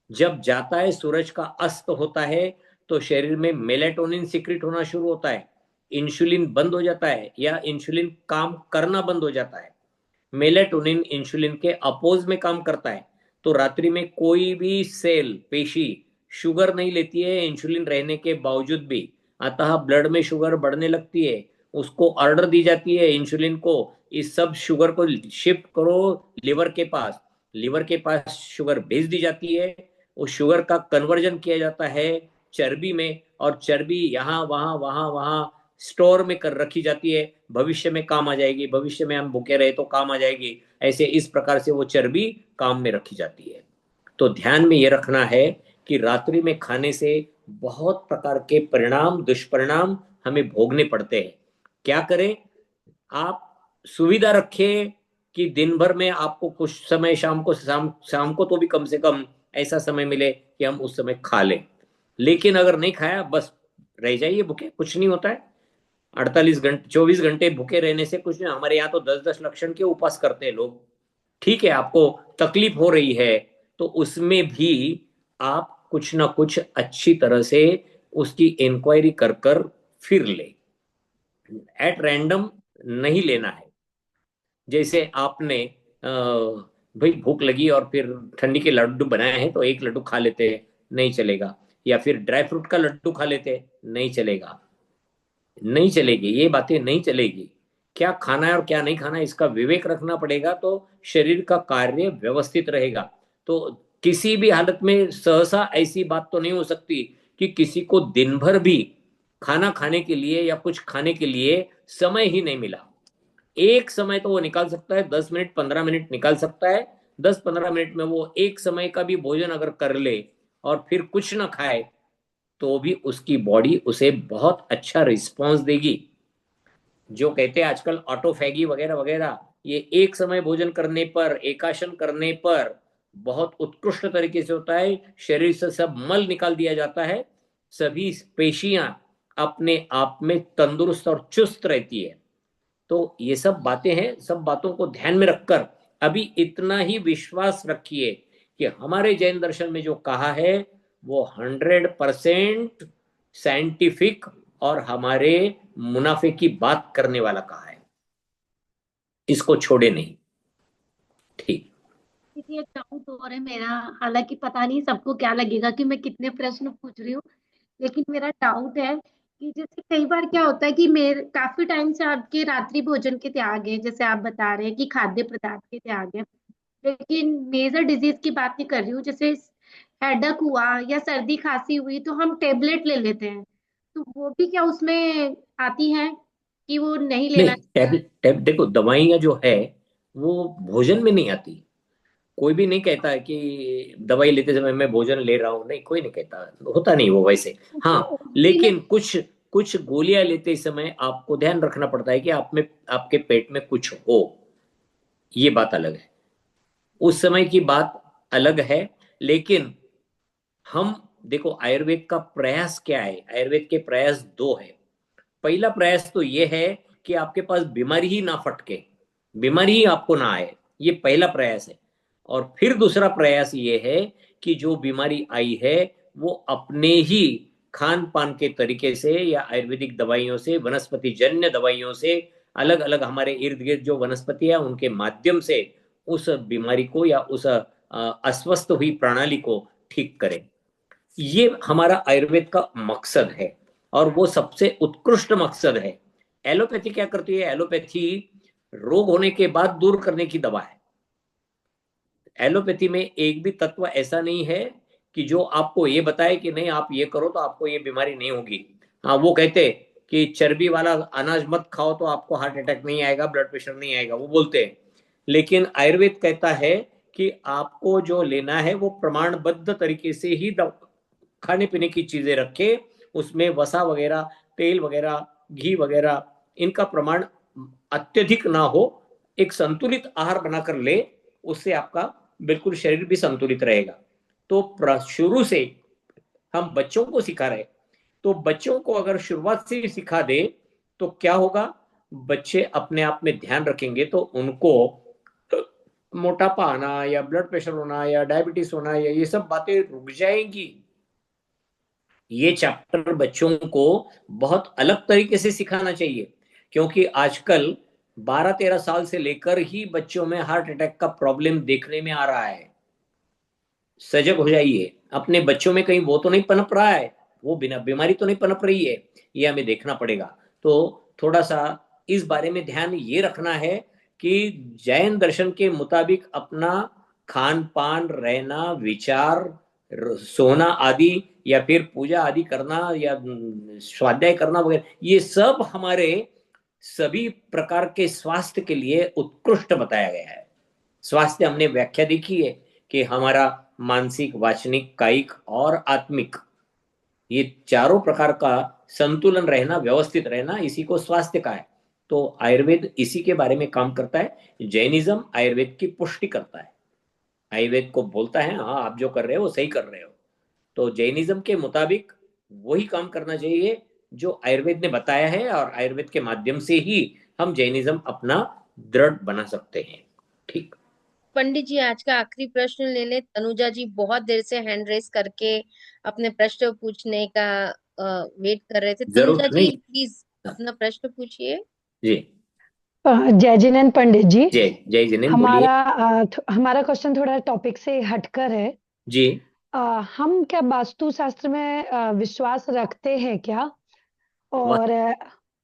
जब जाता है सूरज का अस्त होता है तो शरीर में मेलेटोनिन सिक्रिट होना शुरू होता है, इंसुलिन बंद हो जाता है या इंसुलिन काम करना बंद हो जाता है। मेलेटोनिन इंसुलिन के अपोज में काम करता है, तो रात्रि में कोई भी सेल पेशी शुगर नहीं लेती है इंसुलिन रहने के बावजूद भी। अतः ब्लड में शुगर बढ़ने लगती है, उसको ऑर्डर दी जाती है इंसुलिन को, इस सब शुगर को शिफ्ट करो लिवर के पास। लिवर के पास शुगर भेज दी जाती है, उस शुगर का कन्वर्जन किया जाता है चर्बी में, और चर्बी यहाँ वहां वहां वहां स्टोर में कर रखी जाती है, भविष्य में काम आ जाएगी, भविष्य में हम भूखे रहे तो काम आ जाएगी। ऐसे इस प्रकार से वो चर्बी काम में रखी जाती है। तो ध्यान में ये रखना है कि रात्रि में खाने से बहुत प्रकार के परिणाम, दुष्परिणाम हमें भोगने पड़ते हैं। क्या करें? आप सुविधा रखें कि दिन भर में आपको कुछ समय शाम को तो भी कम से कम ऐसा समय मिले कि हम उस समय खा लें। लेकिन अगर नहीं खाया, बस रह जाइए भूखे, कुछ नहीं होता है। 48 घंटे 24 घंटे भूखे रहने से कुछ नहीं। हमारे यहाँ तो 10-10 लक्षण के उपवास करते हैं लोग। ठीक है, आपको तकलीफ हो रही है तो उसमें भी आप कुछ ना कुछ अच्छी तरह से उसकी इंक्वायरी कर कर फिर ले, एट रैंडम नहीं लेना है। जैसे आपने भाई भूख लगी और फिर ठंडी के लड्डू बनाए हैं तो एक लड्डू खा लेते हैं, नहीं चलेगा। या फिर ड्राई फ्रूट का लड्डू खा लेते हैं, नहीं चलेगा, नहीं चलेगी, ये बातें नहीं चलेगी। क्या खाना है और क्या नहीं खाना है इसका विवेक रखना पड़ेगा, तो शरीर का कार्य व्यवस्थित रहेगा। तो किसी भी हालत में सहसा ऐसी बात तो नहीं हो सकती कि किसी को दिन भर भी खाना खाने के लिए या कुछ खाने के लिए समय ही नहीं मिला। एक समय तो वो निकाल सकता है, 10 मिनट 15 मिनट निकाल सकता है। 10-15 मिनट में वो एक समय का भी भोजन अगर कर ले और फिर कुछ ना खाए तो भी उसकी बॉडी उसे बहुत अच्छा रिस्पॉन्स देगी। जो कहते हैं आजकल ऑटोफैगी वगैरह वगैरह, ये एक समय भोजन करने पर, एकाशन करने पर बहुत उत्कृष्ट तरीके से होता है। शरीर से सब मल निकाल दिया जाता है, सभी पेशियां अपने आप में तंदुरुस्त और चुस्त रहती है। तो ये सब बातें हैं, सब बातों को ध्यान में रखकर अभी इतना ही विश्वास रखिए कि हमारे जैन दर्शन में जो कहा है वो 100% साइंटिफिक और हमारे मुनाफे की बात करने वाला कहा है, इसको छोड़े नहीं। ठीक।
एक डाउट और है मेरा, हालांकि पता नहीं सबको क्या लगेगा कि मैं कितने प्रश्न पूछ रही हूँ, लेकिन मेरा डाउट है कि जैसे कई बार क्या होता है कि मेरे काफी टाइम से आपके रात्रि भोजन के त्याग है, जैसे आप बता रहे हैं कि खाद्य पदार्थ के त्याग है, लेकिन मेजर डिजीज की बात नहीं कर रही हूँ। जैसे हेडक हुआ या सर्दी खांसी हुई तो हम टेबलेट ले लेते हैं, तो वो भी क्या उसमें आती है कि वो नहीं लेना?
नहीं, देखो दवाइयां जो है वो भोजन में नहीं आती। कोई भी नहीं कहता है कि दवाई लेते समय मैं भोजन ले रहा हूं, नहीं, कोई नहीं कहता, होता नहीं वो वैसे। हाँ,
उल्टी में
लेकिन कुछ कुछ गोलियां लेते समय आपको ध्यान रखना पड़ता है कि आप में, आपके पेट में कुछ हो, ये बात अलग है, उस समय की बात अलग है। लेकिन हम देखो आयुर्वेद का प्रयास क्या है, आयुर्वेद के प्रयास दो है। पहला प्रयास तो ये है कि आपके पास बीमारी ही ना फटके, बीमारी ही आपको ना आए, ये पहला प्रयास है। और फिर दूसरा प्रयास ये है कि जो बीमारी आई है वो अपने ही खान पान के तरीके से या आयुर्वेदिक दवाइयों से, वनस्पति जन्य दवाइयों से अलग अलग हमारे इर्द गिर्द जो वनस्पति है उनके माध्यम से उस बीमारी को या उस अस्वस्थ हुई प्रणाली को ठीक करें। ये हमारा आयुर्वेद का मकसद है और वो सबसे उत्कृष्ट मकसद है। एलोपैथी क्या करती है? एलोपैथी रोग होने के बाद दूर करने की दवा है। एलोपैथी में एक भी तत्व ऐसा नहीं है कि जो आपको ये बताए कि नहीं आप ये करो तो आपको ये बीमारी नहीं होगी। हाँ, वो कहते कि चर्बी वाला अनाज मत खाओ तो आपको हार्ट अटैक नहीं आएगा, ब्लड प्रेशर नहीं आएगा, वो बोलते हैं। लेकिन आयुर्वेद कहता है कि आपको जो लेना है वो प्रमाणबद्ध तरीके से ही खाने पीने की चीजें रखे, उसमें वसा वगैरह, तेल वगैरह, घी वगैरह इनका प्रमाण अत्यधिक ना हो, एक संतुलित आहार बनाकर ले, उससे आपका बिल्कुल शरीर भी संतुलित रहेगा। तो शुरू से हम बच्चों को सिखा रहे, तो बच्चों को अगर शुरुआत से ही सिखा दे तो क्या होगा? बच्चे अपने आप में ध्यान रखेंगे तो उनको मोटापा आना या ब्लड प्रेशर होना या डायबिटीज होना या ये सब बातें रुक जाएंगी। ये चैप्टर बच्चों को बहुत अलग तरीके से सिखाना चाहिए, क्योंकि आजकल 12-13 साल से लेकर ही बच्चों में हार्ट अटैक का प्रॉब्लम देखने में आ रहा है। सजग हो जाइए, अपने बच्चों में कहीं वो तो नहीं पनप रहा है, वो बिना बीमारी तो नहीं पनप रही है, ये हमें देखना पड़ेगा। तो थोड़ा सा इस बारे में ध्यान ये रखना है कि जैन दर्शन के मुताबिक अपना खान पान, रहना, विचार, सोना आदि या फिर पूजा आदि करना या स्वाध्याय करना वगैरह, ये सब हमारे सभी प्रकार के स्वास्थ्य के लिए उत्कृष्ट बताया गया है। स्वास्थ्य हमने व्याख्या देखी है कि हमारा मानसिक, वाचनिक, कायिक और आत्मिक, ये चारों प्रकार का संतुलन रहना, व्यवस्थित रहना, इसी को स्वास्थ्य का है। तो आयुर्वेद इसी के बारे में काम करता है। जैनिज्म आयुर्वेद की पुष्टि करता है, आयुर्वेद को बोलता है हाँ आप जो कर रहे हो वो सही कर रहे हो। तो जैनिज्म के मुताबिक वही काम करना चाहिए जो आयुर्वेद ने बताया है, और आयुर्वेद के माध्यम से ही हम जैनिज्म अपना दृढ़ बना सकते हैं। ठीक,
पंडित जी आज का आखिरी प्रश्न ले ले। तनुजा जी बहुत देर से हैंड रेस करके अपने प्रश्न पूछने का वेट कर रहे थे।
जरूर
तनुजा
नहीं,
जी प्लीज अपना प्रश्न पूछिए।
जी
जय जिनेंद्र पंडित जी,
जय जय जिनेंद्र, बोलिए।
हमारा क्वेश्चन थोड़ा टॉपिक से हटकर है।
जी,
हम क्या वास्तु शास्त्र में विश्वास रखते हैं क्या? और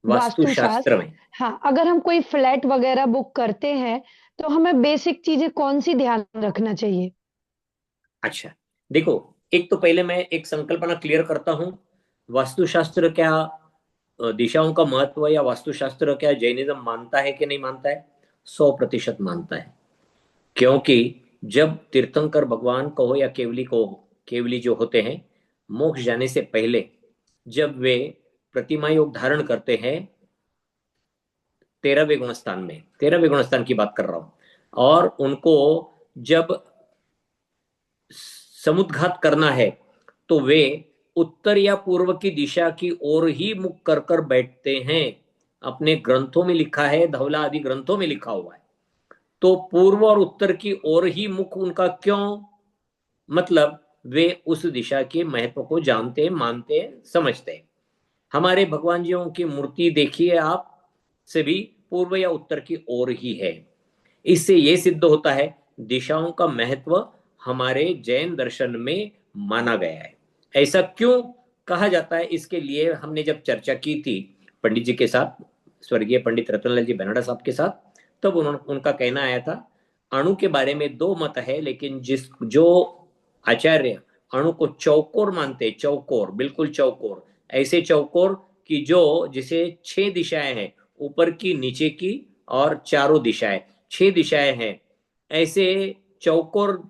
वास्तु शास्त्र में,
हाँ, अगर हम कोई फ्लैट वगैरह बुक करते हैं तो हमें बेसिक चीजें कौन सी ध्यान रखना चाहिए?
अच्छा देखो, एक तो पहले मैं एक संकल्पना क्लियर करता हूं। वास्तुशास्त्र क्या दिशाओं का महत्व या वास्तुशास्त्र क्या जैनिज्म मानता है कि नहीं मानता है? 100% मानता है। क्योंकि जब तीर्थंकर भगवान कहो या केवली जो होते हैं, मोक्ष जाने से पहले जब वे प्रतिमा योग धारण करते हैं 13वें गुणस्थान में, 13वें गुणस्थान की बात कर रहा हूं, और उनको जब समुद्घात करना है तो वे उत्तर या पूर्व की दिशा की ओर ही मुख कर कर बैठते हैं। अपने ग्रंथों में लिखा है, धवला आदि ग्रंथों में लिखा हुआ है। तो पूर्व और उत्तर की ओर ही मुख उनका क्यों? मतलब वे उस दिशा के महत्व को जानते, मानते, समझते। हमारे भगवान जियों की मूर्ति देखिए आप, सभी पूर्व या उत्तर की ओर ही है। इससे यह सिद्ध होता है दिशाओं का महत्व हमारे जैन दर्शन में माना गया है। ऐसा क्यों कहा जाता है, इसके लिए हमने जब चर्चा की थी पंडित जी के साथ, स्वर्गीय पंडित रतनलाल जी बेनाडा साहब के साथ, तब उनका कहना आया था अणु के बारे में 2 मत है, लेकिन जो आचार्य अणु को चौकोर मानते, चौकोर, बिल्कुल चौकोर, ऐसे चौकोर की जिसे 6 दिशाएं हैं, ऊपर की, नीचे की और चारों दिशाएं, 6 दिशाएं हैं। ऐसे चौकोर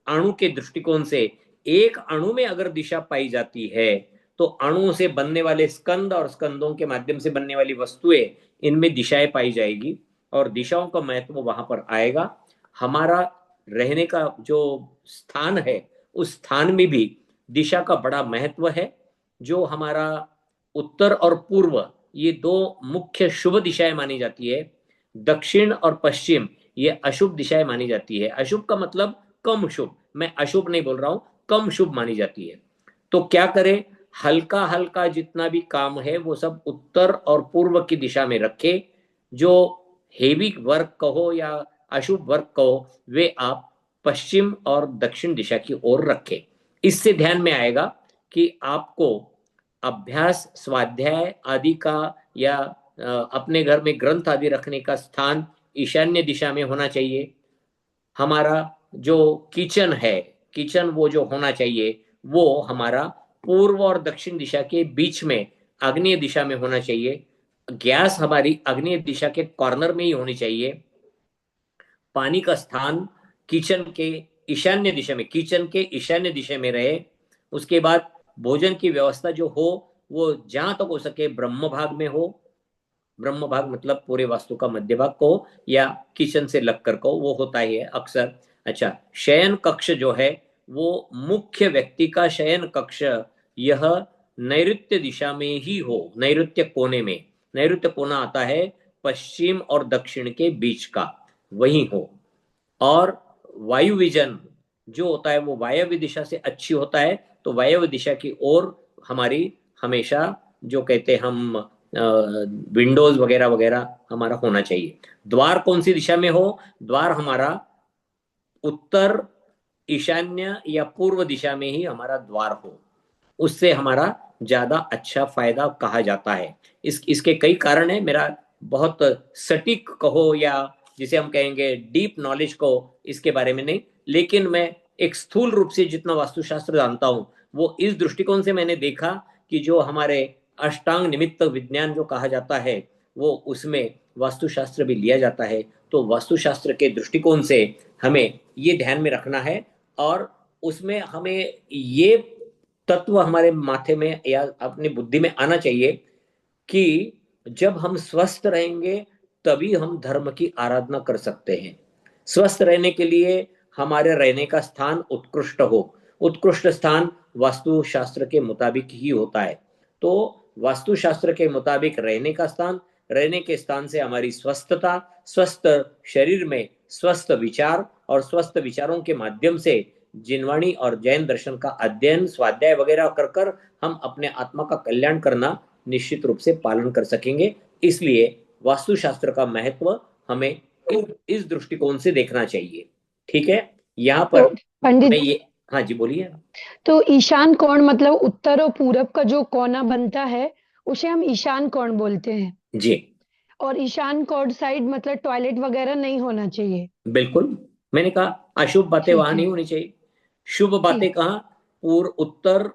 अणु के दृष्टिकोण से एक अणु में अगर दिशा पाई जाती है तो अणुओं से बनने वाले स्कंद और स्कंदों के माध्यम से बनने वाली वस्तुएं, इनमें दिशाएं पाई जाएगी और दिशाओं का महत्व वहां पर आएगा। हमारा रहने का जो स्थान है उस स्थान में भी दिशा का बड़ा महत्व है। जो हमारा उत्तर और पूर्व, ये 2 मुख्य शुभ दिशाएं मानी जाती है। दक्षिण और पश्चिम ये अशुभ दिशाएं मानी जाती है। अशुभ का मतलब कम शुभ, मैं अशुभ नहीं बोल रहा हूं, कम शुभ मानी जाती है। तो क्या करें, हल्का हल्का जितना भी काम है वो सब उत्तर और पूर्व की दिशा में रखे। जो हेवी वर्क कहो या अशुभ वर्क कहो, वे आप पश्चिम और दक्षिण दिशा की ओर रखें। इससे ध्यान में आएगा कि आपको अभ्यास, स्वाध्याय आदि का या अपने घर में ग्रंथ आदि रखने का स्थान ईशान्य दिशा में होना चाहिए। हमारा जो किचन है, किचन वो जो होना चाहिए वो हमारा पूर्व और दक्षिण दिशा के बीच में आग्नेय दिशा में होना चाहिए। गैस हमारी आग्नेय दिशा के कॉर्नर में ही होनी चाहिए। पानी का स्थान किचन के ईशान्य दिशा में, किचन के ईशान्य दिशा में रहे। उसके बाद भोजन की व्यवस्था जो हो वो जहां तक हो सके ब्रह्म भाग में हो। ब्रह्म भाग मतलब पूरे वास्तु का मध्य भाग को या किचन से लगकर को, वो होता ही है अक्सर। अच्छा, शयन कक्ष जो है वो मुख्य व्यक्ति का शयन कक्ष यह नैऋत्य दिशा में ही हो, नैऋत्य कोने में। नैऋत्य कोना आता है पश्चिम और दक्षिण के बीच का, वही हो। और वायु विजन जो होता है वो वायव्य दिशा से अच्छी होता है, तो वायव्य दिशा की ओर हमारी हमेशा जो कहते हैं हम विंडोज वगैरह वगैरह हमारा होना चाहिए। द्वार कौन सी दिशा में हो? द्वार हमारा उत्तर, ईशान्य या पूर्व दिशा में ही हमारा द्वार हो, उससे हमारा ज्यादा अच्छा फायदा कहा जाता है। इसके कई कारण है। मेरा बहुत सटीक कहो या जिसे हम कहेंगे डीप नॉलेज को इसके बारे में नहीं, लेकिन मैं एक स्थूल रूप से जितना वास्तुशास्त्र जानता हूं वो इस दृष्टिकोण से मैंने देखा कि जो हमारे अष्टांग निमित्त विज्ञान जो कहा जाता है वो उसमें वास्तुशास्त्र भी लिया जाता है। तो वास्तुशास्त्र के दृष्टिकोण से हमें ये ध्यान में रखना है और उसमें हमें ये तत्व हमारे माथे में या अपनी बुद्धि में आना चाहिए कि जब हम स्वस्थ रहेंगे तभी हम धर्म की आराधना कर सकते हैं। स्वस्थ रहने के लिए हमारे रहने का स्थान उत्कृष्ट हो। उत्कृष्ट स्थान वास्तुशास्त्र के मुताबिक ही होता है। तो वास्तुशास्त्र के मुताबिक रहने का स्थान, रहने के स्थान से हमारी स्वस्थता, स्वस्थ शरीर में स्वस्थ विचार और स्वस्थ विचारों के माध्यम से जिनवाणी और जैन दर्शन का अध्ययन, स्वाध्याय वगैरह कर कर हम अपने आत्मा का कल्याण करना निश्चित रूप से पालन कर सकेंगे। इसलिए वास्तुशास्त्र का महत्व हमें इस दृष्टिकोण से देखना चाहिए। ठीक है, यहाँ
तो
पर
पंडित
मैं ये, हाँ जी बोलिए।
तो ईशान कोण मतलब उत्तर और पूरब का जो कोना बनता है उसे हम ईशान कोण बोलते हैं।
जी
और ईशान कोण साइड मतलब टॉयलेट वगैरह नहीं होना चाहिए।
बिल्कुल, मैंने कहा अशुभ बातें
ठीक
वहां
है।
नहीं होनी चाहिए। शुभ बातें
ठीक।
कहाँ? पूर्व, उत्तर,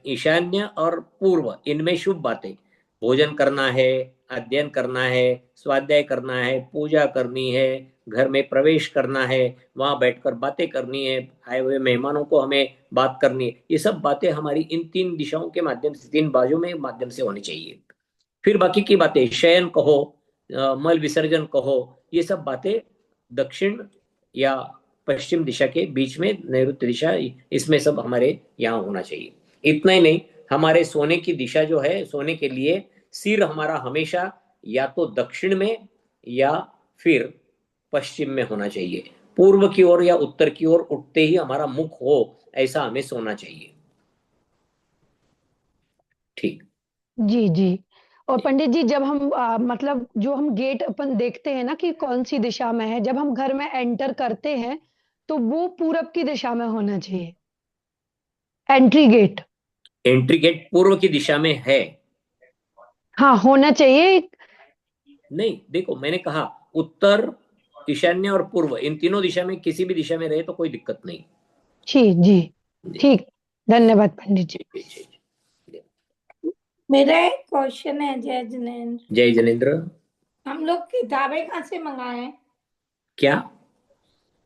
ईशान्य और पूर्व, इनमें शुभ बातें। भोजन करना है, अध्ययन करना है, स्वाध्याय करना है, पूजा करनी है, घर में प्रवेश करना है, वहां बैठकर बातें करनी है, आए हुए मेहमानों को हमें बात करनी है। ये सब बातें हमारी इन तीन दिशाओं के माध्यम से, तीन बाजू में माध्यम से होनी चाहिए। फिर बाकी की बातें, शयन कहो, मल विसर्जन कहो, ये सब बातें दक्षिण या पश्चिम दिशा के बीच में, नैऋत्य दिशा, इसमें सब हमारे यहाँ होना चाहिए। इतना ही नहीं, हमारे सोने की दिशा जो है, सोने के लिए सिर हमारा हमेशा या तो दक्षिण में या फिर पश्चिम में होना चाहिए। पूर्व की ओर या उत्तर की ओर उठते ही हमारा मुख हो, ऐसा हमें सोना चाहिए। ठीक।
जी जी। और पंडित जी जब हम मतलब जो हम गेट अपन देखते हैं ना कि कौन सी दिशा में है, जब हम घर में एंटर करते हैं तो वो पूरब की दिशा में होना चाहिए, एंट्री गेट।
एंट्री गेट पूर्व की दिशा में है।
हाँ होना चाहिए।
नहीं, देखो मैंने कहा उत्तर, ईशान्य और पूर्व, इन तीनों दिशा में किसी भी दिशा में रहे तो कोई दिक्कत नहीं।
जी जी।
जी
ठीक। धन्यवाद पंडित जी।
जी जी जी।
मेरा एक क्वेश्चन है जय जिनेन्द्र।
जय जनेन्द्र।
हम लोग किताबें कहाँ से मंगाएं?
क्या?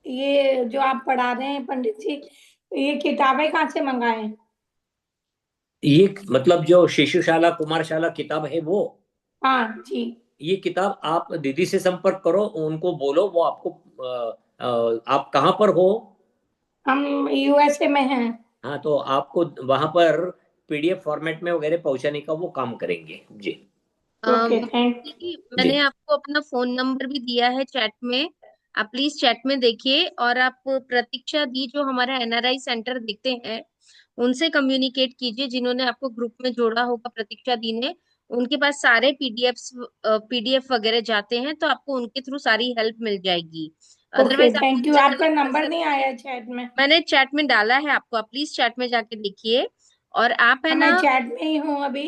ये जो आप पढ़ा रहे हैं पंडित जी, ये किताबें कहाँ से मंगाएं?
ये मतलब जो शिशुशाला कुमारशाला किताब है वो,
हाँ जी।
ये किताब आप दीदी से संपर्क करो, उनको बोलो वो आपको आप कहाँ पर हो?
हम यूएसए में हैं।
हाँ, तो आपको वहां पर पीडीएफ फॉर्मेट में वगैरह पहुंचाने का वो काम करेंगे। जी
ओके, थैंक
जी,
जी
मैंने आपको अपना फोन नंबर भी दिया है चैट में। आप प्लीज चैट में देखिए और आप प्रतीक्षा दी जो हमारा एनआरआई सेंटर देखते हैं उनसे कम्युनिकेट कीजिए, जिन्होंने आपको ग्रुप में जोड़ा होगा प्रतीक्षा दी ने। उनके पास सारे पीडीएफ वगैरह जाते हैं, तो आपको उनके थ्रू सारी हेल्प मिल जाएगी।
ओके,
अदरवाइज आप
थैंक यू।
उनसे
आपका
कनेक्ट कर
नंबर
सकते
नहीं
हैं।
आया चैट में।
मैंने चैट में डाला है आपको, आप प्लीज चैट में जाके देखिए। और आप है
मैं
ना,
चैट में ही हूँ अभी।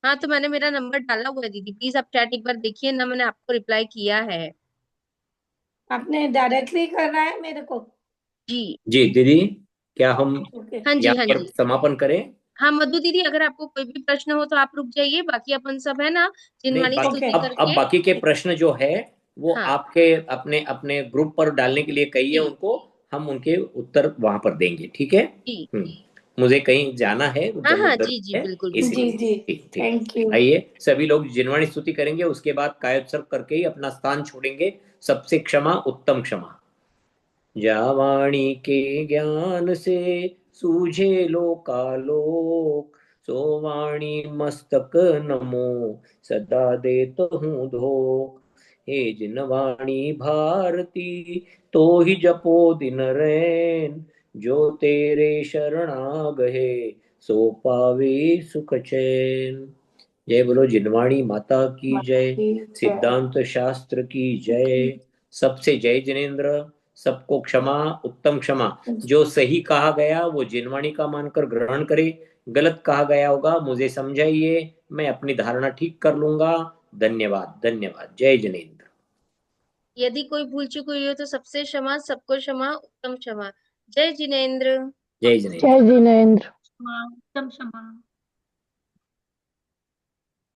हाँ तो मैंने मेरा नंबर डाला हुआ है दीदी, प्लीज आप चैट एक बार देखिए ना, मैंने आपको रिप्लाई किया है।
आपने डायरेक्टली करना है मेरे को?
जी
जी दीदी, क्या हम
ओके।
हाँ जी,
यहाँ
हाँ
पर
जी।
समापन करें?
हाँ मधु दीदी, अगर आपको कोई भी प्रश्न हो तो आप रुक जाइए, बाकी अपन सब है ना
नहीं,
जिनवाणी स्तुति
अब
करके।
बाकी के प्रश्न जो है वो
हाँ
आपके अपने अपने ग्रुप पर डालने के लिए कहिए
जी
उनको, हम उनके उत्तर वहां पर देंगे, ठीक है?
जी।
मुझे कहीं जाना है,
हाँ हाँ
जरूर
जी जी,
है,
बिल्कुल
जी
बिल्कुल।
इसलिए।
जी,
ठीक ठीक।
Thank you.
आइए सभी लोग जिनवाणी स्तुति करेंगे, उसके बाद कायोत्सर्ग करके ही अपना स्थान छोड़ेंगे। सबसे क्षमा उत्तम क्षमा। जावाणी के ज्ञान से सूझे लोकालोक, सोवाणी मस्तक नमो सदा देत हूँ धोख। हे जिनवाणी भारती, तो ही जपो दिन रैन, जो तेरे शरणा गए, सो पावे सुख चैन। जय बोलो जिनवाणी माता की जय, सिद्धांत शास्त्र की जय। सबसे जय जिनेन्द्र, सबको क्षमा उत्तम क्षमा। जो सही कहा गया वो जिनवाणी का मानकर ग्रहण करे, गलत कहा गया होगा मुझे समझाइए, मैं अपनी धारणा ठीक कर लूंगा। धन्यवाद धन्यवाद। जय जिनेन्द्र।
यदि कोई भूल चूक हुई हो तो सबसे क्षमा, सबको क्षमा, उत्तम क्षमा। जय जिनेन्द्र।
जय
जय
जिनेन्द्र।
जिनेन्द्र।
क्षमा, उत्तम क्षमा।